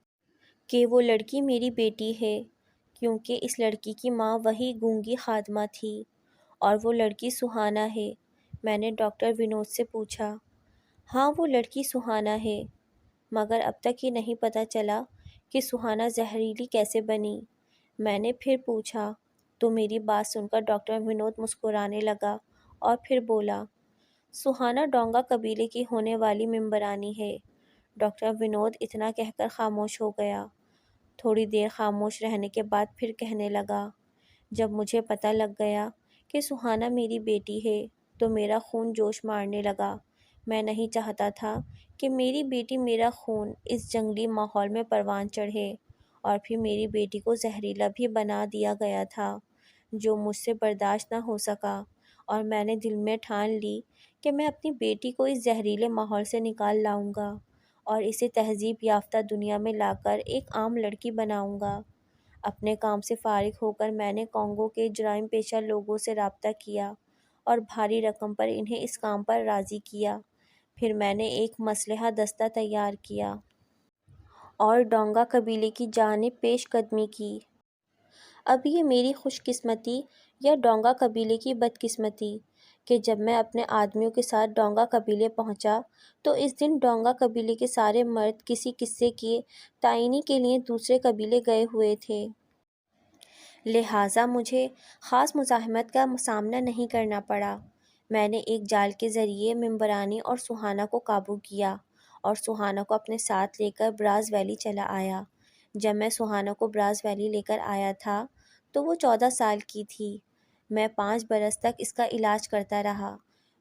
کہ وہ لڑکی میری بیٹی ہے، کیونکہ اس لڑکی کی ماں وہی گونگی خادمہ تھی اور وہ لڑکی سہانا ہے۔ میں نے ڈاکٹر ونود سے پوچھا، ہاں وہ لڑکی سہانا ہے، مگر اب تک یہ نہیں پتہ چلا کہ سہانا زہریلی کیسے بنی۔ میں نے پھر پوچھا تو میری بات سن کر ڈاکٹر ونود مسکرانے لگا اور پھر بولا، سہانا ڈونگا قبیلے کی ہونے والی ممبرانی ہے۔ ڈاکٹر ونود اتنا کہہ کر خاموش ہو گیا۔ تھوڑی دیر خاموش رہنے کے بعد پھر کہنے لگا، جب مجھے پتہ لگ گیا کہ سہانا میری بیٹی ہے تو میرا خون جوش مارنے لگا۔ میں نہیں چاہتا تھا کہ میری بیٹی میرا خون اس جنگلی ماحول میں پروان چڑھے، اور پھر میری بیٹی کو زہریلا بھی بنا دیا گیا تھا، جو مجھ سے برداشت نہ ہو سکا، اور میں نے دل میں ٹھان لی کہ میں اپنی بیٹی کو اس زہریلے ماحول سے نکال لاؤں گا اور اسے تہذیب یافتہ دنیا میں لا کر ایک عام لڑکی بناؤں گا۔ اپنے کام سے فارغ ہو کر میں نے کانگو کے جرائم پیشہ لوگوں سے رابطہ کیا اور بھاری رقم پر انہیں اس کام پر راضی کیا۔ پھر میں نے ایک مسلحہ دستہ تیار کیا اور ڈونگا قبیلے کی جانب پیش قدمی کی۔ اب یہ میری خوش قسمتی یا ڈونگا قبیلے کی بدقسمتی کہ جب میں اپنے آدمیوں کے ساتھ ڈونگا قبیلے پہنچا تو اس دن ڈونگا قبیلے کے سارے مرد کسی قصے کی تعینی کے لیے دوسرے قبیلے گئے ہوئے تھے، لہٰذا مجھے خاص مزاحمت کا سامنا نہیں کرنا پڑا۔ میں نے ایک جال کے ذریعے ممبرانی اور سہانا کو قابو کیا اور سہانا کو اپنے ساتھ لے کر براز ویلی چلا آیا۔ جب میں سہانا کو براز ویلی لے کر آیا تھا تو وہ 14 سال کی تھی۔ میں 5 برس تک اس کا علاج کرتا رہا۔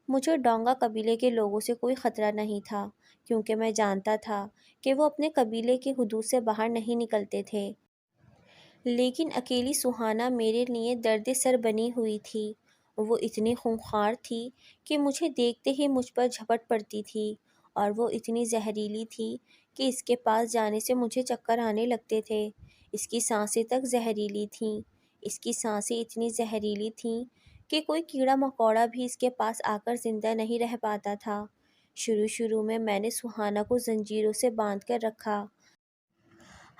مجھے ڈونگا قبیلے کے لوگوں سے کوئی خطرہ نہیں تھا کیونکہ میں جانتا تھا کہ وہ اپنے قبیلے کی حدود سے باہر نہیں نکلتے تھے، لیکن اکیلی سہانا میرے لیے درد سر بنی ہوئی تھی۔ وہ اتنی خونخوار تھی کہ مجھے دیکھتے ہی مجھ پر جھپٹ پڑتی تھی، اور وہ اتنی زہریلی تھی کہ اس کے پاس جانے سے مجھے چکر آنے لگتے تھے۔ اس کی سانسیں تک زہریلی تھیں۔ اس کی سانسیں اتنی زہریلی تھیں کہ کوئی کیڑا مکوڑا بھی اس کے پاس آ کر زندہ نہیں رہ پاتا تھا۔ شروع میں میں نے سہانا کو زنجیروں سے باندھ کر رکھا۔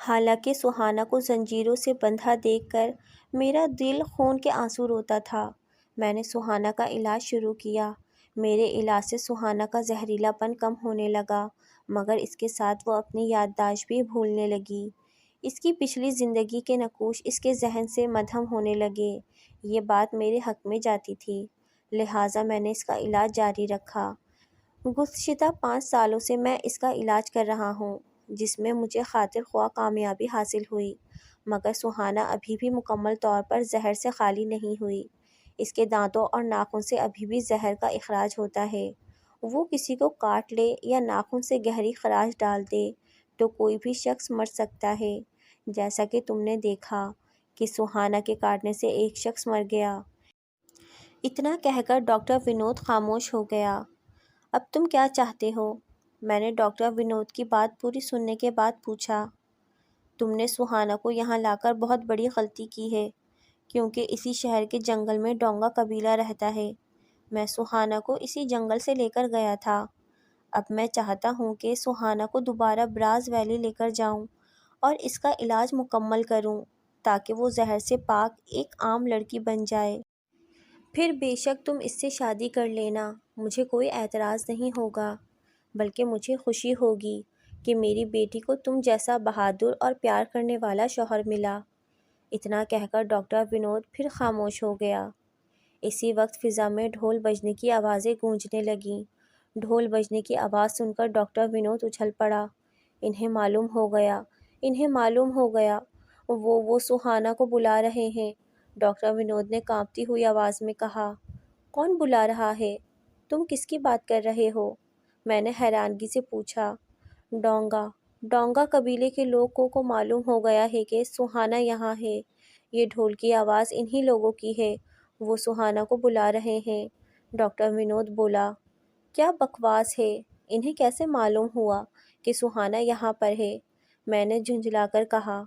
حالانکہ سہانا کو زنجیروں سے بندھا دیکھ کر میرا دل خون کے آنسو روتا تھا۔ میں نے سہانا کا علاج شروع کیا۔ میرے علاج سے سہانا کا زہریلا پن کم ہونے لگا، مگر اس کے ساتھ وہ اپنی یادداشت بھی بھولنے لگی۔ اس کی پچھلی زندگی کے نقوش اس کے ذہن سے مدھم ہونے لگے۔ یہ بات میرے حق میں جاتی تھی، لہٰذا میں نے اس کا علاج جاری رکھا۔ گزشتہ 5 سالوں سے میں اس کا علاج کر رہا ہوں، جس میں مجھے خاطر خواہ کامیابی حاصل ہوئی، مگر سہانا ابھی بھی مکمل طور پر زہر سے خالی نہیں ہوئی۔ اس کے دانتوں اور ناخن سے ابھی بھی زہر کا اخراج ہوتا ہے۔ وہ کسی کو کاٹ لے یا ناخن سے گہری خراش ڈال دے تو کوئی بھی شخص مر سکتا ہے، جیسا کہ تم نے دیکھا کہ سہانا کے کاٹنے سے ایک شخص مر گیا۔ اتنا کہہ کر ڈاکٹر ونود خاموش ہو گیا۔ اب تم کیا چاہتے ہو؟ میں نے ڈاکٹر ونود کی بات پوری سننے کے بعد پوچھا۔ تم نے سہانا کو یہاں لا کر بہت بڑی غلطی کی ہے، کیونکہ اسی شہر کے جنگل میں ڈونگا قبیلہ رہتا ہے۔ میں سہانا کو اسی جنگل سے لے کر گیا تھا۔ اب میں چاہتا ہوں کہ سہانا کو دوبارہ براز ویلی لے کر جاؤں اور اس کا علاج مکمل کروں، تاکہ وہ زہر سے پاک ایک عام لڑکی بن جائے۔ پھر بے شک تم اس سے شادی کر لینا، مجھے کوئی اعتراض نہیں ہوگا، بلکہ مجھے خوشی ہوگی کہ میری بیٹی کو تم جیسا بہادر اور پیار کرنے والا شوہر ملا۔ اتنا کہہ کر ڈاکٹر ونود پھر خاموش ہو گیا۔ اسی وقت فضا میں ڈھول بجنے کی آوازیں گونجنے لگیں۔ ڈھول بجنے کی آواز سن کر ڈاکٹر ونود اچھل پڑا۔ انہیں معلوم ہو گیا، انہیں معلوم ہو گیا، وہ سہانا کو بلا رہے ہیں۔ ڈاکٹر ونود نے کانپتی ہوئی آواز میں کہا، کون بلا رہا ہے؟ تم کس کی بات کر رہے ہو؟ میں نے حیرانگی سے پوچھا۔ ڈونگا قبیلے کے لوگوں کو معلوم ہو گیا ہے کہ سہانا یہاں ہے۔ یہ ڈھول کی آواز انہی لوگوں کی ہے، وہ سہانا کو بلا رہے ہیں۔ ڈاکٹر ونود بولا۔ کیا بکواس ہے، انہیں کیسے معلوم ہوا کہ سہانا یہاں پر ہے؟ میں نے جھنجھلا کر کہا۔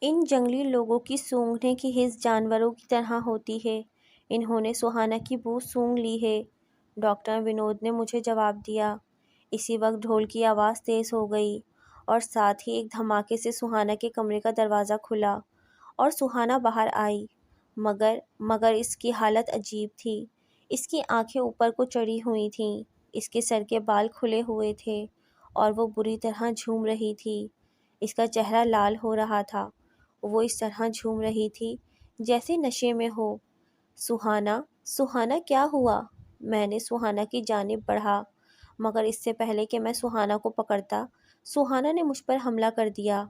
ان جنگلی لوگوں کی سونگھنے کی حس جانوروں کی طرح ہوتی ہے، انہوں نے سہانا کی بو سونگھ لی ہے، ڈاکٹر ونود نے مجھے جواب دیا۔ اسی وقت ڈھول کی آواز تیز ہو گئی اور ساتھ ہی ایک دھماکے سے سہانا کے کمرے کا دروازہ کھلا اور سہانا باہر آئی، مگر اس کی حالت عجیب تھی۔ اس کی آنکھیں اوپر کو چڑھی ہوئی تھیں، اس کے سر کے بال کھلے ہوئے تھے اور وہ بری طرح جھوم رہی تھی۔ اس کا چہرہ لال ہو رہا تھا، وہ اس طرح جھوم رہی تھی جیسے نشے میں ہو۔ سہانا کیا ہوا؟ میں نے سہانا کی جانب بڑھا، مگر اس سے پہلے کہ میں سہانا کو پکڑتا، سہانا نے مجھ پر حملہ کر دیا۔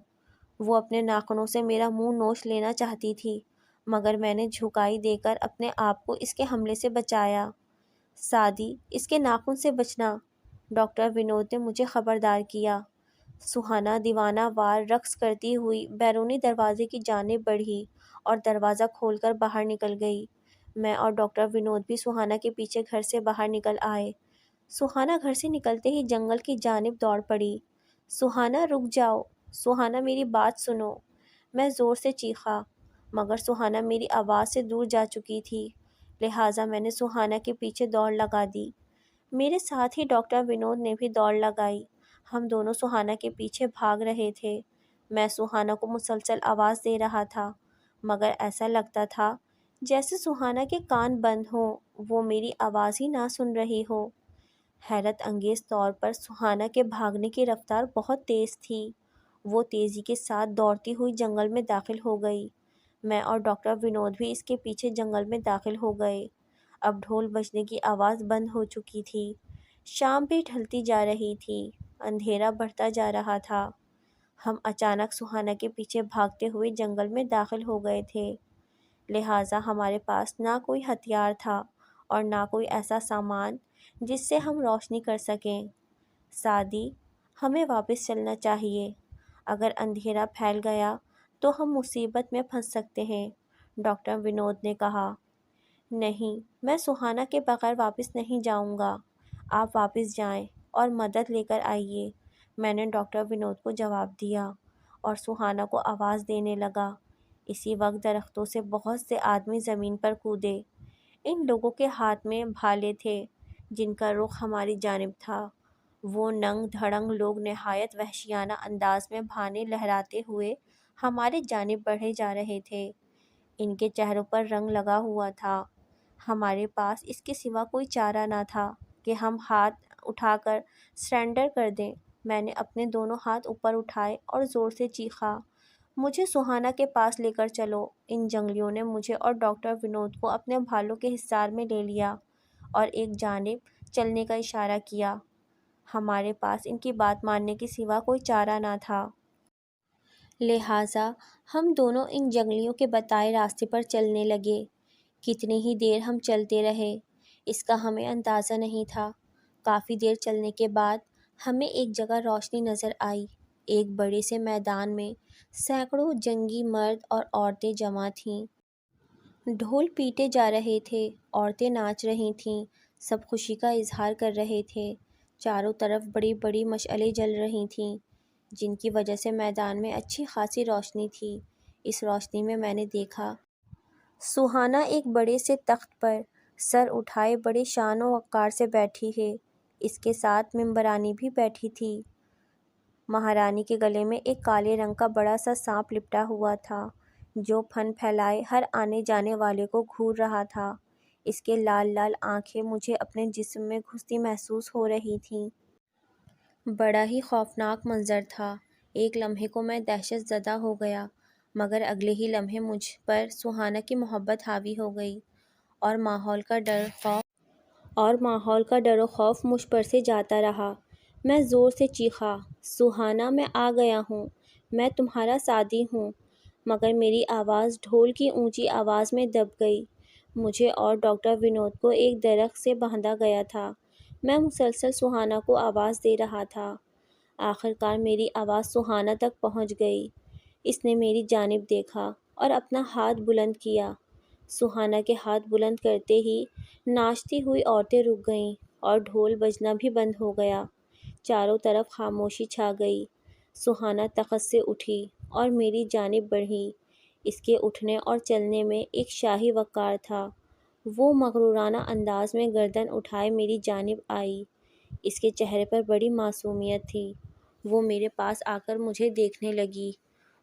وہ اپنے ناخنوں سے میرا منہ نوچ لینا چاہتی تھی، مگر میں نے جھکائی دے کر اپنے آپ کو اس کے حملے سے بچایا۔ سادی، اس کے ناخن سے بچنا، ڈاکٹر ونود نے مجھے خبردار کیا۔ سہانا دیوانہ وار رقص کرتی ہوئی بیرونی دروازے کی جانب بڑھی اور دروازہ کھول کر باہر نکل گئی۔ میں اور ڈاکٹر ونود بھی سہانا کے پیچھے گھر سے باہر نکل آئے۔ سہانا گھر سے نکلتے ہی جنگل کی جانب دوڑ پڑی۔ سہانا رک جاؤ، سہانا میری بات سنو، میں زور سے چیخا، مگر سہانا میری آواز سے دور جا چکی تھی، لہٰذا میں نے سہانا کے پیچھے دوڑ لگا دی۔ میرے ساتھ ہی ڈاکٹر ونود نے بھی دوڑ لگائی۔ ہم دونوں سہانا کے پیچھے بھاگ رہے تھے۔ میں سہانا کو مسلسل آواز دے رہا تھا، مگر ایسا لگتا تھا جیسے سہانا کے کان بند ہوں، وہ میری آواز ہی نہ سن رہی ہو۔ حیرت انگیز طور پر سہانا کے بھاگنے کی رفتار بہت تیز تھی۔ وہ تیزی کے ساتھ دوڑتی ہوئی جنگل میں داخل ہو گئی۔ میں اور ڈاکٹر ونود بھی اس کے پیچھے جنگل میں داخل ہو گئے۔ اب ڈھول بجنے کی آواز بند ہو چکی تھی، شام بھی ڈھلتی جا رہی تھی، اندھیرا بڑھتا جا رہا تھا۔ ہم اچانک سہانا کے پیچھے بھاگتے ہوئے جنگل میں داخل ہو گئے تھے، لہٰذا ہمارے پاس نہ کوئی ہتھیار تھا اور نہ کوئی ایسا سامان جس سے ہم روشنی کر سکیں۔ سادی، ہمیں واپس چلنا چاہیے، اگر اندھیرا پھیل گیا تو ہم مصیبت میں پھنس سکتے ہیں، ڈاکٹر ونود نے کہا۔ نہیں، میں سہانا کے بغیر واپس نہیں جاؤں گا، آپ واپس جائیں اور مدد لے کر آئیے، میں نے ڈاکٹر ونود کو جواب دیا اور سہانا کو آواز دینے لگا۔ اسی وقت درختوں سے بہت سے آدمی زمین پر کودے۔ ان لوگوں کے ہاتھ میں بھالے تھے جن کا رخ ہماری جانب تھا۔ وہ ننگ دھڑنگ لوگ نہایت وحشیانہ انداز میں بھانے لہراتے ہوئے ہمارے جانب بڑھے جا رہے تھے۔ ان کے چہروں پر رنگ لگا ہوا تھا۔ ہمارے پاس اس کے سوا کوئی چارہ نہ تھا کہ ہم ہاتھ اٹھا کر سرنڈر کر دیں۔ میں نے اپنے دونوں ہاتھ اوپر اٹھائے اور زور سے چیخا، مجھے سہانا کے پاس لے کر چلو۔ ان جنگلیوں نے مجھے اور ڈاکٹر ونود کو اپنے بھالوں کے حصار میں لے لیا اور ایک جانب چلنے کا اشارہ کیا۔ ہمارے پاس ان کی بات ماننے کے سوا کوئی چارہ نہ تھا۔ لہٰذا ہم دونوں ان جنگلیوں کے بتائے راستے پر چلنے لگے۔ کتنی ہی دیر ہم چلتے رہے اس کا ہمیں اندازہ نہیں تھا۔ کافی دیر چلنے کے بعد ہمیں ایک جگہ روشنی نظر آئی۔ ایک بڑے سے میدان میں سینکڑوں جنگی مرد اور عورتیں جمع تھیں۔ ڈھول پیٹے جا رہے تھے، عورتیں ناچ رہی تھیں، سب خوشی کا اظہار کر رہے تھے۔ چاروں طرف بڑی بڑی مشعلیں جل رہی تھیں جن کی وجہ سے میدان میں اچھی خاصی روشنی تھی۔ اس روشنی میں میں نے دیکھا سہانا ایک بڑے سے تخت پر سر اٹھائے بڑے شان و وقار سے بیٹھی ہے۔ اس کے ساتھ ممبرانی بھی بیٹھی تھی۔ مہارانی کے گلے میں ایک کالے رنگ کا بڑا سا سانپ لپٹا ہوا تھا جو پھن پھیلائے ہر آنے جانے والے کو گھور رہا تھا۔ اس کے لال لال آنکھیں مجھے اپنے جسم میں گھستی محسوس ہو رہی تھیں۔ بڑا ہی خوفناک منظر تھا۔ ایک لمحے کو میں دہشت زدہ ہو گیا، مگر اگلے ہی لمحے مجھ پر سہانا کی محبت حاوی ہو گئی اور ماحول کا ڈر و خوف مجھ پر سے جاتا رہا۔ میں زور سے چیخا، سہانا میں آ گیا ہوں، میں تمہارا ساتھی ہوں، مگر میری آواز ڈھول کی اونچی آواز میں دب گئی۔ مجھے اور ڈاکٹر ونود کو ایک درخت سے باندھا گیا تھا۔ میں مسلسل سہانا کو آواز دے رہا تھا۔ آخر کار میری آواز سہانا تک پہنچ گئی۔ اس نے میری جانب دیکھا اور اپنا ہاتھ بلند کیا۔ سہانا کے ہاتھ بلند کرتے ہی ناچتی ہوئی عورتیں رک گئیں اور ڈھول بجنا بھی بند ہو گیا۔ چاروں طرف خاموشی چھا گئی۔ سہانا تخت سے اٹھی اور میری جانب بڑھی۔ اس کے اٹھنے اور چلنے میں ایک شاہی وقار تھا۔ وہ مغرورانہ انداز میں گردن اٹھائے میری جانب آئی۔ اس کے چہرے پر بڑی معصومیت تھی۔ وہ میرے پاس آ کر مجھے دیکھنے لگی۔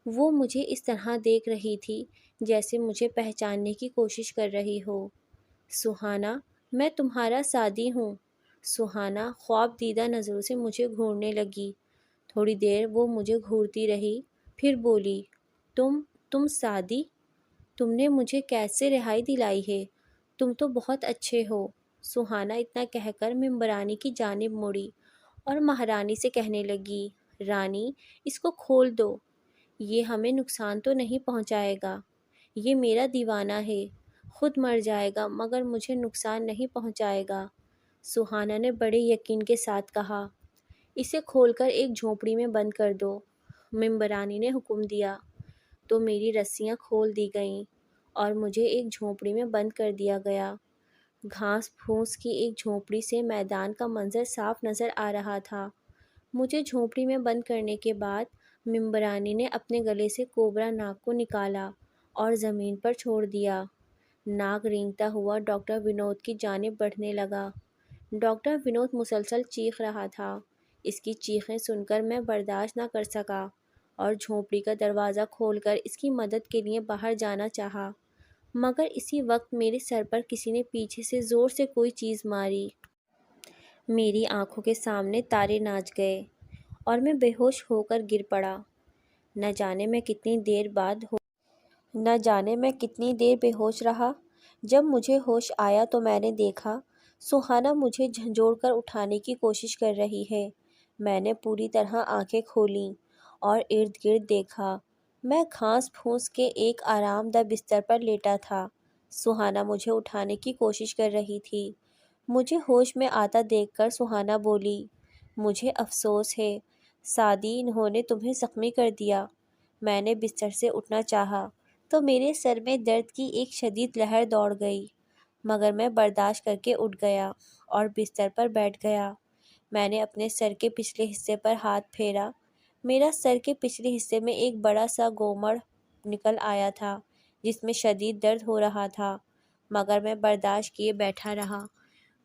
وہ مجھے اس طرح دیکھ رہی تھی جیسے مجھے پہچاننے کی کوشش کر رہی ہو۔ سہانا، میں تمہارا ساتھی ہوں۔ سہانا خواب دیدہ نظروں سے مجھے گھورنے لگی۔ تھوڑی دیر وہ مجھے گھورتی رہی، پھر بولی، تم ساتھی؟ تم نے مجھے قید سے رہائی دلائی ہے، تم تو بہت اچھے ہو۔ سہانا اتنا کہہ کر ممبرانی کی جانب مڑی اور مہارانی سے کہنے لگی، رانی، اس کو کھول دو، یہ ہمیں نقصان تو نہیں پہنچائے گا، یہ میرا دیوانہ ہے، خود مر جائے گا مگر مجھے نقصان نہیں پہنچائے گا۔ سہانا نے بڑے یقین کے ساتھ کہا، اسے کھول کر ایک جھونپڑی میں بند کر دو۔ ممبرانی نے حکم دیا تو میری رسیاں کھول دی گئیں اور مجھے ایک جھونپڑی میں بند کر دیا گیا۔ گھاس پھوس کی ایک جھونپڑی سے میدان کا منظر صاف نظر آ رہا تھا۔ مجھے جھونپڑی میں بند کرنے کے بعد ممبرانی نے اپنے گلے سے کوبرا ناگ کو نکالا اور زمین پر چھوڑ دیا۔ ناگ رینگتا ہوا ڈاکٹر ونود کی جانب بڑھنے لگا۔ ڈاکٹر ونود مسلسل چیخ رہا تھا۔ اس کی چیخیں سن کر میں برداشت نہ کر سکا اور جھونپڑی کا دروازہ کھول کر اس کی مدد کے لیے باہر جانا چاہا، مگر اسی وقت میرے سر پر کسی نے پیچھے سے زور سے کوئی چیز ماری۔ میری آنکھوں کے سامنے تارے ناچ گئے اور میں بے ہوش ہو کر گر پڑا۔ نہ جانے میں کتنی دیر بے ہوش رہا۔ جب مجھے ہوش آیا تو میں نے دیکھا سہانا مجھے جھنجھوڑ کر اٹھانے کی کوشش کر رہی ہے۔ میں نے پوری طرح آنکھیں کھولیں اور ارد گرد دیکھا۔ میں گھاس پھوس کے ایک آرام دہ بستر پر لیٹا تھا۔ سہانا مجھے اٹھانے کی کوشش کر رہی تھی۔ مجھے ہوش میں آتا دیکھ کر سہانا بولی، مجھے افسوس ہے سادی، انہوں نے تمہیں زخمی کر دیا۔ میں نے بستر سے اٹھنا چاہا تو میرے سر میں درد کی ایک شدید لہر دوڑ گئی، مگر میں برداشت کر کے اٹھ گیا اور بستر پر بیٹھ گیا۔ میں نے اپنے سر کے پچھلے حصے پر ہاتھ پھیرا۔ میرا سر کے پچھلے حصے میں ایک بڑا سا گومڑ نکل آیا تھا جس میں شدید درد ہو رہا تھا، مگر میں برداشت کیے بیٹھا رہا۔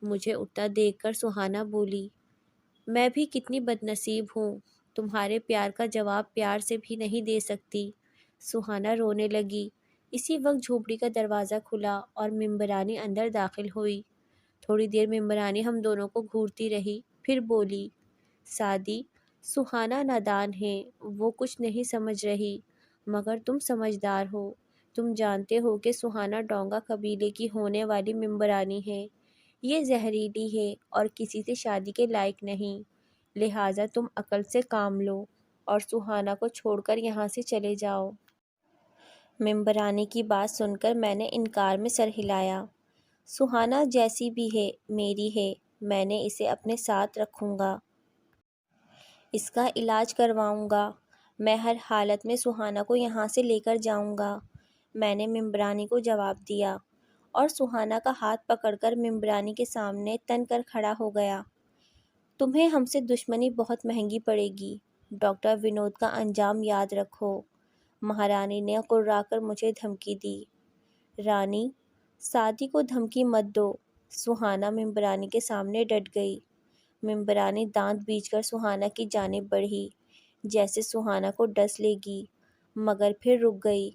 مجھے اٹھتا دیکھ کر سہانا بولی، میں بھی کتنی بد نصیب ہوں، تمہارے پیار کا جواب پیار سے بھی نہیں دے سکتی۔ سہانا رونے لگی۔ اسی وقت جھونپڑی کا دروازہ کھلا اور ممبرانی اندر داخل ہوئی۔ تھوڑی دیر ممبرانی ہم دونوں کو گھورتی رہی، پھر بولی، سعدی، سہانا نادان ہے، وہ کچھ نہیں سمجھ رہی، مگر تم سمجھدار ہو۔ تم جانتے ہو کہ سہانا ڈونگا قبیلے کی ہونے والی ممبرانی ہے۔ یہ زہریلی ہے اور کسی سے شادی کے لائق نہیں، لہٰذا تم عقل سے کام لو اور سہانا کو چھوڑ کر یہاں سے چلے جاؤ۔ ممبرانی کی بات سن کر میں نے انکار میں سر ہلایا۔ سہانا جیسی بھی ہے میری ہے، میں نے اسے اپنے ساتھ رکھوں گا، اس کا علاج کرواؤں گا، میں ہر حالت میں سہانا کو یہاں سے لے کر جاؤں گا، میں نے ممبرانی کو جواب دیا، اور سہانا کا ہاتھ پکڑ کر ممبرانی کے سامنے تن کر کھڑا ہو گیا۔ تمہیں ہم سے دشمنی بہت مہنگی پڑے گی، ڈاکٹر ونود کا انجام یاد رکھو، مہارانی نے غرا کر مجھے دھمکی دی۔ رانی، سعدی کو دھمکی مت دو، سہانا ممبرانی کے سامنے ڈٹ گئی۔ ممبرانی دانت بیچ کر سہانا کی جانب بڑھی، جیسے سہانا کو ڈس لے گی، مگر پھر رک گئی۔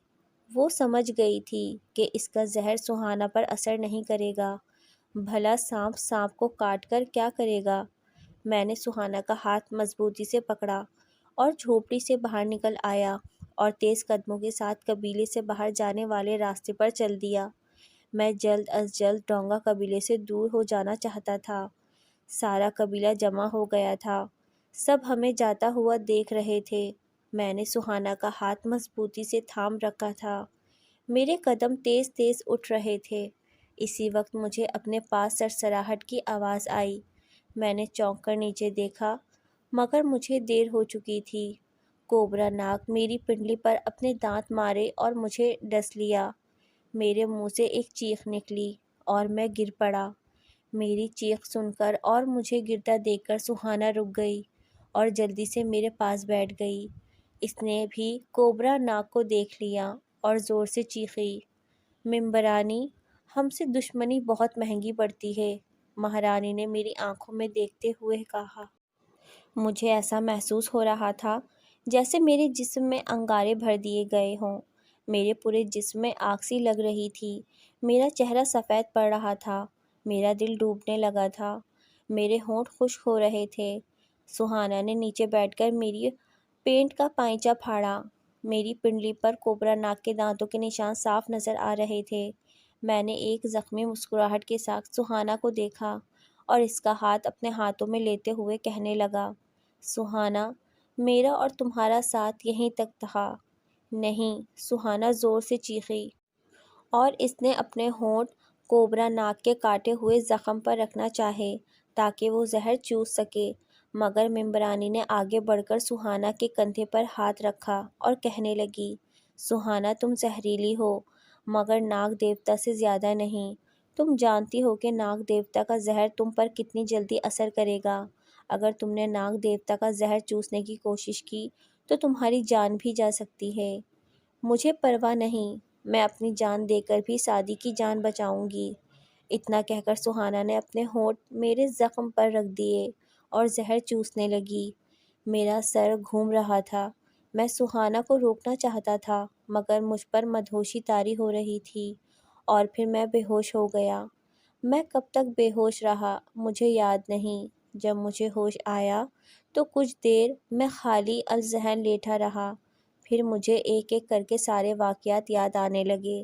وہ سمجھ گئی تھی کہ اس کا زہر سہانا پر اثر نہیں کرے گا، بھلا سانپ سانپ کو کاٹ کر کیا کرے گا۔ میں نے سہانا کا ہاتھ مضبوطی سے پکڑا اور جھونپڑی سے باہر نکل آیا اور تیز قدموں کے ساتھ قبیلے سے باہر جانے والے راستے پر چل دیا۔ میں جلد از جلد ڈونگا قبیلے سے دور ہو جانا چاہتا تھا۔ سارا قبیلہ جمع ہو گیا تھا، سب ہمیں جاتا ہوا دیکھ رہے تھے۔ میں نے سہانا کا ہاتھ مضبوطی سے تھام رکھا تھا، میرے قدم تیز تیز اٹھ رہے تھے۔ اسی وقت مجھے اپنے پاس سرسراہٹ کی آواز آئی۔ میں نے چونک کر نیچے دیکھا، مگر مجھے دیر ہو چکی تھی۔ کوبرا ناگ میری پنڈلی پر اپنے دانت مارے اور مجھے ڈس لیا۔ میرے منہ سے ایک چیخ نکلی اور میں گر پڑا۔ میری چیخ سن کر اور مجھے گرتا دیکھ کر سہانا رک گئی اور جلدی سے میرے پاس بیٹھ گئی۔ اس نے بھی کوبرا ناگ کو دیکھ لیا اور زور سے چیخی، ممبرانی، ہم سے دشمنی بہت مہنگی پڑتی ہے، مہارانی نے میری آنکھوں میں دیکھتے ہوئے کہا۔ مجھے ایسا محسوس ہو رہا تھا جیسے میرے جسم میں انگارے بھر دیے گئے ہوں، میرے پورے جسم میں آگ سی لگ رہی تھی، میرا چہرہ سفید پڑ رہا تھا، میرا دل ڈوبنے لگا تھا، میرے ہونٹ خشک ہو رہے تھے۔ سہانا نے نیچے بیٹھ کر میری پینٹ کا پائچہ پھاڑا، میری پنڈلی پر کوبرا ناگ کے دانتوں کے نشان صاف نظر آ رہے تھے۔ میں نے ایک زخمی مسکراہٹ کے ساتھ سہانا کو دیکھا اور اس کا ہاتھ اپنے ہاتھوں میں لیتے ہوئے کہنے لگا، سہانا، میرا اور تمہارا ساتھ یہیں تک تھا۔ نہیں، سہانا زور سے چیخی اور اس نے اپنے ہونٹ کوبرا ناگ کے کاٹے ہوئے زخم پر رکھنا چاہے تاکہ وہ زہر چوس سکے، مگر ممبرانی نے آگے بڑھ کر سہانا کے کندھے پر ہاتھ رکھا اور کہنے لگی، سہانا، تم زہریلی ہو، مگر ناگ دیوتا سے زیادہ نہیں۔ تم جانتی ہو کہ ناگ دیوتا کا زہر تم پر کتنی جلدی اثر کرے گا۔ اگر تم نے ناگ دیوتا کا زہر چوسنے کی کوشش کی تو تمہاری جان بھی جا سکتی ہے۔ مجھے پرواہ نہیں، میں اپنی جان دے کر بھی سعدی کی جان بچاؤں گی۔ اتنا کہہ کر سہانا نے اپنے ہونٹ میرے زخم پر رکھ دیے اور زہر چوسنے لگی۔ میرا سر گھوم رہا تھا، میں سہانا کو روکنا چاہتا تھا، مگر مجھ پر مدہوشی طاری ہو رہی تھی اور پھر میں بے ہوش ہو گیا۔ میں کب تک بے ہوش رہا مجھے یاد نہیں۔ جب مجھے ہوش آیا تو کچھ دیر میں خالی الذہن لیٹا رہا، پھر مجھے ایک ایک کر کے سارے واقعات یاد آنے لگے۔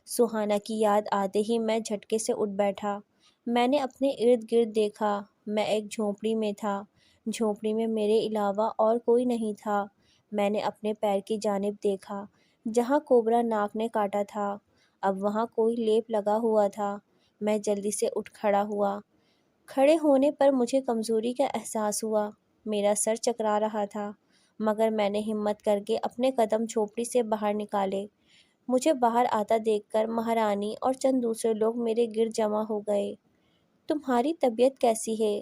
سہانا کی یاد آتے ہی میں جھٹکے سے اٹھ بیٹھا۔ میں نے اپنے ارد گرد دیکھا، میں ایک جھونپڑی میں تھا، جھونپڑی میں میرے علاوہ اور کوئی نہیں تھا۔ میں نے اپنے پیر کی جانب دیکھا جہاں کوبرا ناگ نے کاٹا تھا، اب وہاں کوئی لیپ لگا ہوا تھا۔ میں جلدی سے اٹھ کھڑا ہوا۔ کھڑے ہونے پر مجھے کمزوری کا احساس ہوا، میرا سر چکرا رہا تھا، مگر میں نے ہمت کر کے اپنے قدم جھونپڑی سے باہر نکالے۔ مجھے باہر آتا دیکھ کر مہارانی اور چند دوسرے لوگ میرے گرد جمع ہو گئے۔ تمہاری طبیعت کیسی ہے؟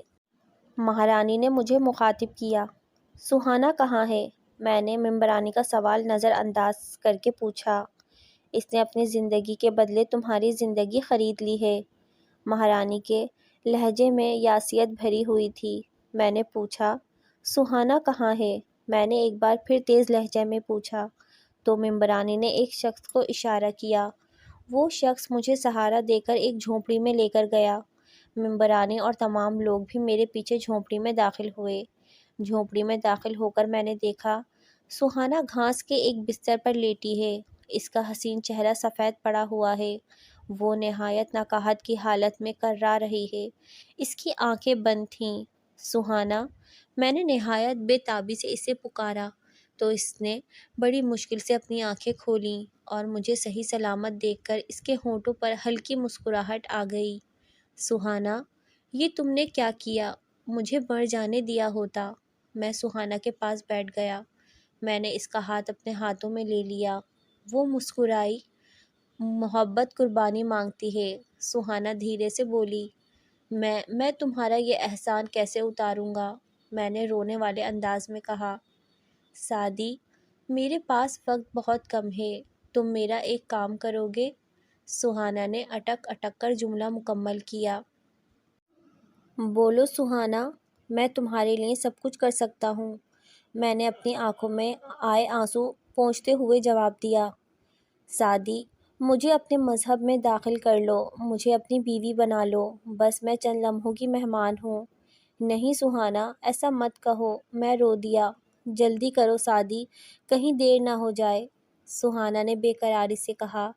مہارانی نے مجھے مخاطب کیا۔ سہانا کہاں ہے؟ میں نے ممبرانی کا سوال نظر انداز کر کے پوچھا۔ اس نے اپنی زندگی کے بدلے تمہاری زندگی خرید لی ہے، مہارانی کے لہجے میں یاسیت بھری ہوئی تھی۔ میں نے پوچھا۔ سہانا کہاں ہے؟ میں نے ایک بار پھر تیز لہجے میں پوچھا تو ممبرانی نے ایک شخص کو اشارہ کیا۔ وہ شخص مجھے سہارا دے کر ایک جھونپڑی میں لے کر گیا۔ ممبرانی اور تمام لوگ بھی میرے پیچھے جھونپڑی میں داخل ہوئے۔ جھونپڑی میں داخل ہو کر میں نے دیکھا سہانا گھاس کے ایک بستر پر لیٹی ہے۔ اس کا حسین چہرہ سفید پڑا ہوا ہے۔ وہ نہایت نقاہت کی حالت میں کرا رہی ہے۔ اس کی آنکھیں بند تھیں۔ سہانا، میں نے نہایت بے تابی سے اسے پکارا تو اس نے بڑی مشکل سے اپنی آنکھیں کھولیں اور مجھے صحیح سلامت دیکھ کر اس کے ہونٹوں پر ہلکی مسکراہٹ آ گئی۔ سہانا، یہ تم نے کیا کیا؟ مجھے مر جانے دیا ہوتا۔ میں سہانا کے پاس بیٹھ گیا۔ میں نے اس کا ہاتھ اپنے ہاتھوں میں لے لیا۔ وہ مسکرائی۔ محبت قربانی مانگتی ہے، سہانا دھیرے سے بولی۔ میں تمہارا یہ احسان کیسے اتاروں گا؟ میں نے رونے والے انداز میں کہا۔ سعدی، میرے پاس وقت بہت کم ہے، تم میرا ایک کام کرو گے؟ سہانا نے اٹک اٹک کر جملہ مکمل کیا۔ بولو سہانا، میں تمہارے لیے سب کچھ کر سکتا ہوں، میں نے اپنی آنکھوں میں آئے آنسو پونچھتے ہوئے جواب دیا۔ سعدی، مجھے اپنے مذہب میں داخل کر لو، مجھے اپنی بیوی بنا لو، بس میں چند لمحوں کی مہمان ہوں۔ نہیں سہانا، ایسا مت کہو، میں رو دیا۔ جلدی کرو سعدی، کہیں دیر نہ ہو جائے، سہانا نے بے قراری سے کہا۔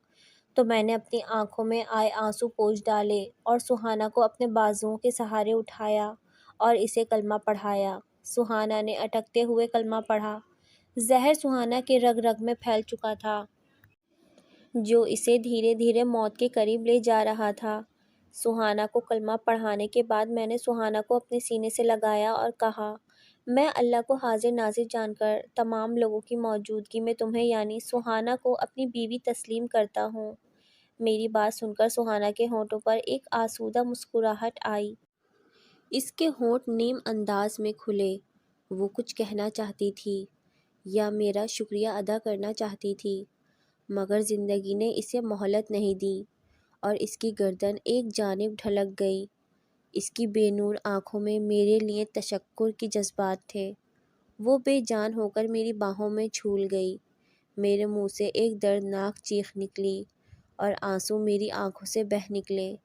تو میں نے اپنی آنکھوں میں آئے آنسو پوچھ ڈالے اور سہانا کو اپنے بازوؤں کے سہارے اٹھایا اور اسے کلمہ پڑھایا۔ سہانا نے اٹکتے ہوئے کلمہ پڑھا۔ زہر سہانا کے رگ رگ میں پھیل چکا تھا، جو اسے دھیرے دھیرے موت کے قریب لے جا رہا تھا۔ سہانا کو کلمہ پڑھانے کے بعد میں نے سہانا کو اپنے سینے سے لگایا اور کہا، میں اللہ کو حاضر ناظر جان کر تمام لوگوں کی موجودگی میں تمہیں یعنی سہانا کو اپنی بیوی تسلیم کرتا ہوں۔ میری بات سن کر سہانا کے ہونٹوں پر ایک آسودہ مسکراہٹ آئی۔ اس کے ہونٹ نیم انداز میں کھلے۔ وہ کچھ کہنا چاہتی تھی یا میرا شکریہ ادا کرنا چاہتی تھی، مگر زندگی نے اسے مہلت نہیں دی اور اس کی گردن ایک جانب ڈھلک گئی۔ اس کی بے نور آنکھوں میں میرے لیے تشکر کے جذبات تھے۔ وہ بے جان ہو کر میری باہوں میں جھول گئی۔ میرے منہ سے ایک دردناک چیخ نکلی اور آنسو میری آنکھوں سے بہہ نکلے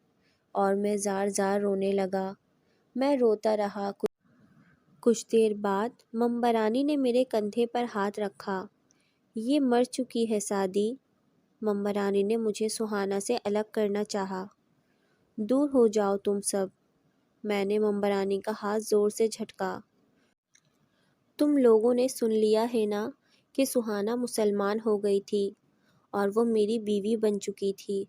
اور میں زار زار رونے لگا۔ میں روتا رہا۔ کچھ دیر بعد ممبرانی نے میرے کندھے پر ہاتھ رکھا۔ یہ مر چکی ہے سعدی۔ ممبرانی نے مجھے سہانا سے الگ کرنا چاہا۔ دور ہو جاؤ تم سب، میں نے ممبرانی کا ہاتھ زور سے جھٹکا۔ تم لوگوں نے سن لیا ہے نا کہ سہانا مسلمان ہو گئی تھی اور وہ میری بیوی بن چکی تھی،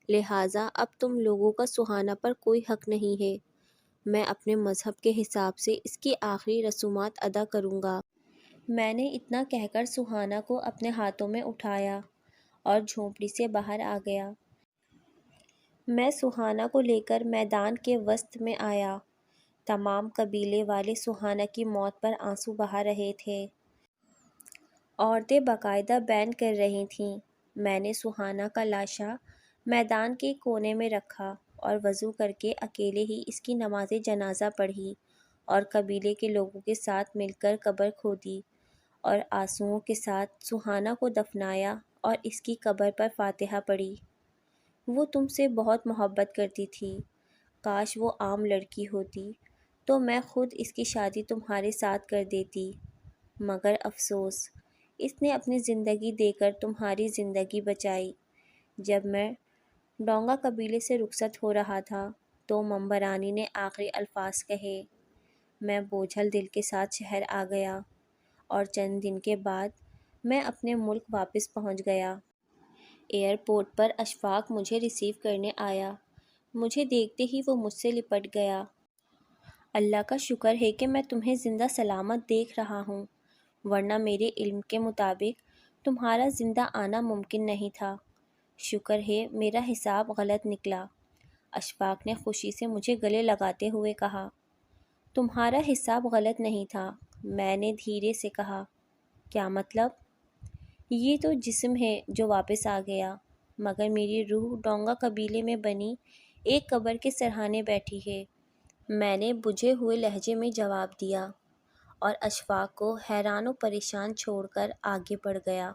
لہٰذا اب تم لوگوں کا سہانا پر کوئی حق نہیں ہے۔ میں اپنے مذہب کے حساب سے اس کی آخری رسومات ادا کروں گا۔ میں نے اتنا کہہ کر سہانا کو اپنے ہاتھوں میں اٹھایا اور جھونپڑی سے باہر آ گیا۔ میں سہانا کو لے کر میدان کے وسط میں آیا۔ تمام قبیلے والے سہانا کی موت پر آنسو بہا رہے تھے۔ عورتیں باقاعدہ بیان کر رہی تھیں۔ میں نے سہانا کا لاشا میدان کے کونے میں رکھا اور وضو کر کے اکیلے ہی اس کی نماز جنازہ پڑھی اور قبیلے کے لوگوں کے ساتھ مل کر قبر کھودی اور آنسوؤں کے ساتھ سہانا کو دفنایا اور اس کی قبر پر فاتحہ پڑھی۔ وہ تم سے بہت محبت کرتی تھی، کاش وہ عام لڑکی ہوتی تو میں خود اس کی شادی تمہارے ساتھ کر دیتی، مگر افسوس اس نے اپنی زندگی دے کر تمہاری زندگی بچائی۔ جب میں ڈونگا قبیلے سے رخصت ہو رہا تھا تو ممبرانی نے آخری الفاظ کہے۔ میں بوجھل دل کے ساتھ شہر آ گیا اور چند دن کے بعد میں اپنے ملک واپس پہنچ گیا۔ ایئرپورٹ پر اشفاق مجھے ریسیو کرنے آیا۔ مجھے دیکھتے ہی وہ مجھ سے لپٹ گیا۔ اللہ کا شکر ہے کہ میں تمہیں زندہ سلامت دیکھ رہا ہوں، ورنہ میرے علم کے مطابق تمہارا زندہ آنا ممکن نہیں تھا۔ شکر ہے میرا حساب غلط نکلا، اشفاق نے خوشی سے مجھے گلے لگاتے ہوئے کہا۔ تمہارا حساب غلط نہیں تھا، میں نے دھیرے سے کہا۔ کیا مطلب؟ یہ تو جسم ہے جو واپس آ گیا، مگر میری روح ڈونگا قبیلے میں بنی ایک قبر کے سرہانے بیٹھی ہے۔ میں نے بجھے ہوئے لہجے میں جواب دیا اور اشفاق کو حیران و پریشان چھوڑ کر آگے بڑھ گیا۔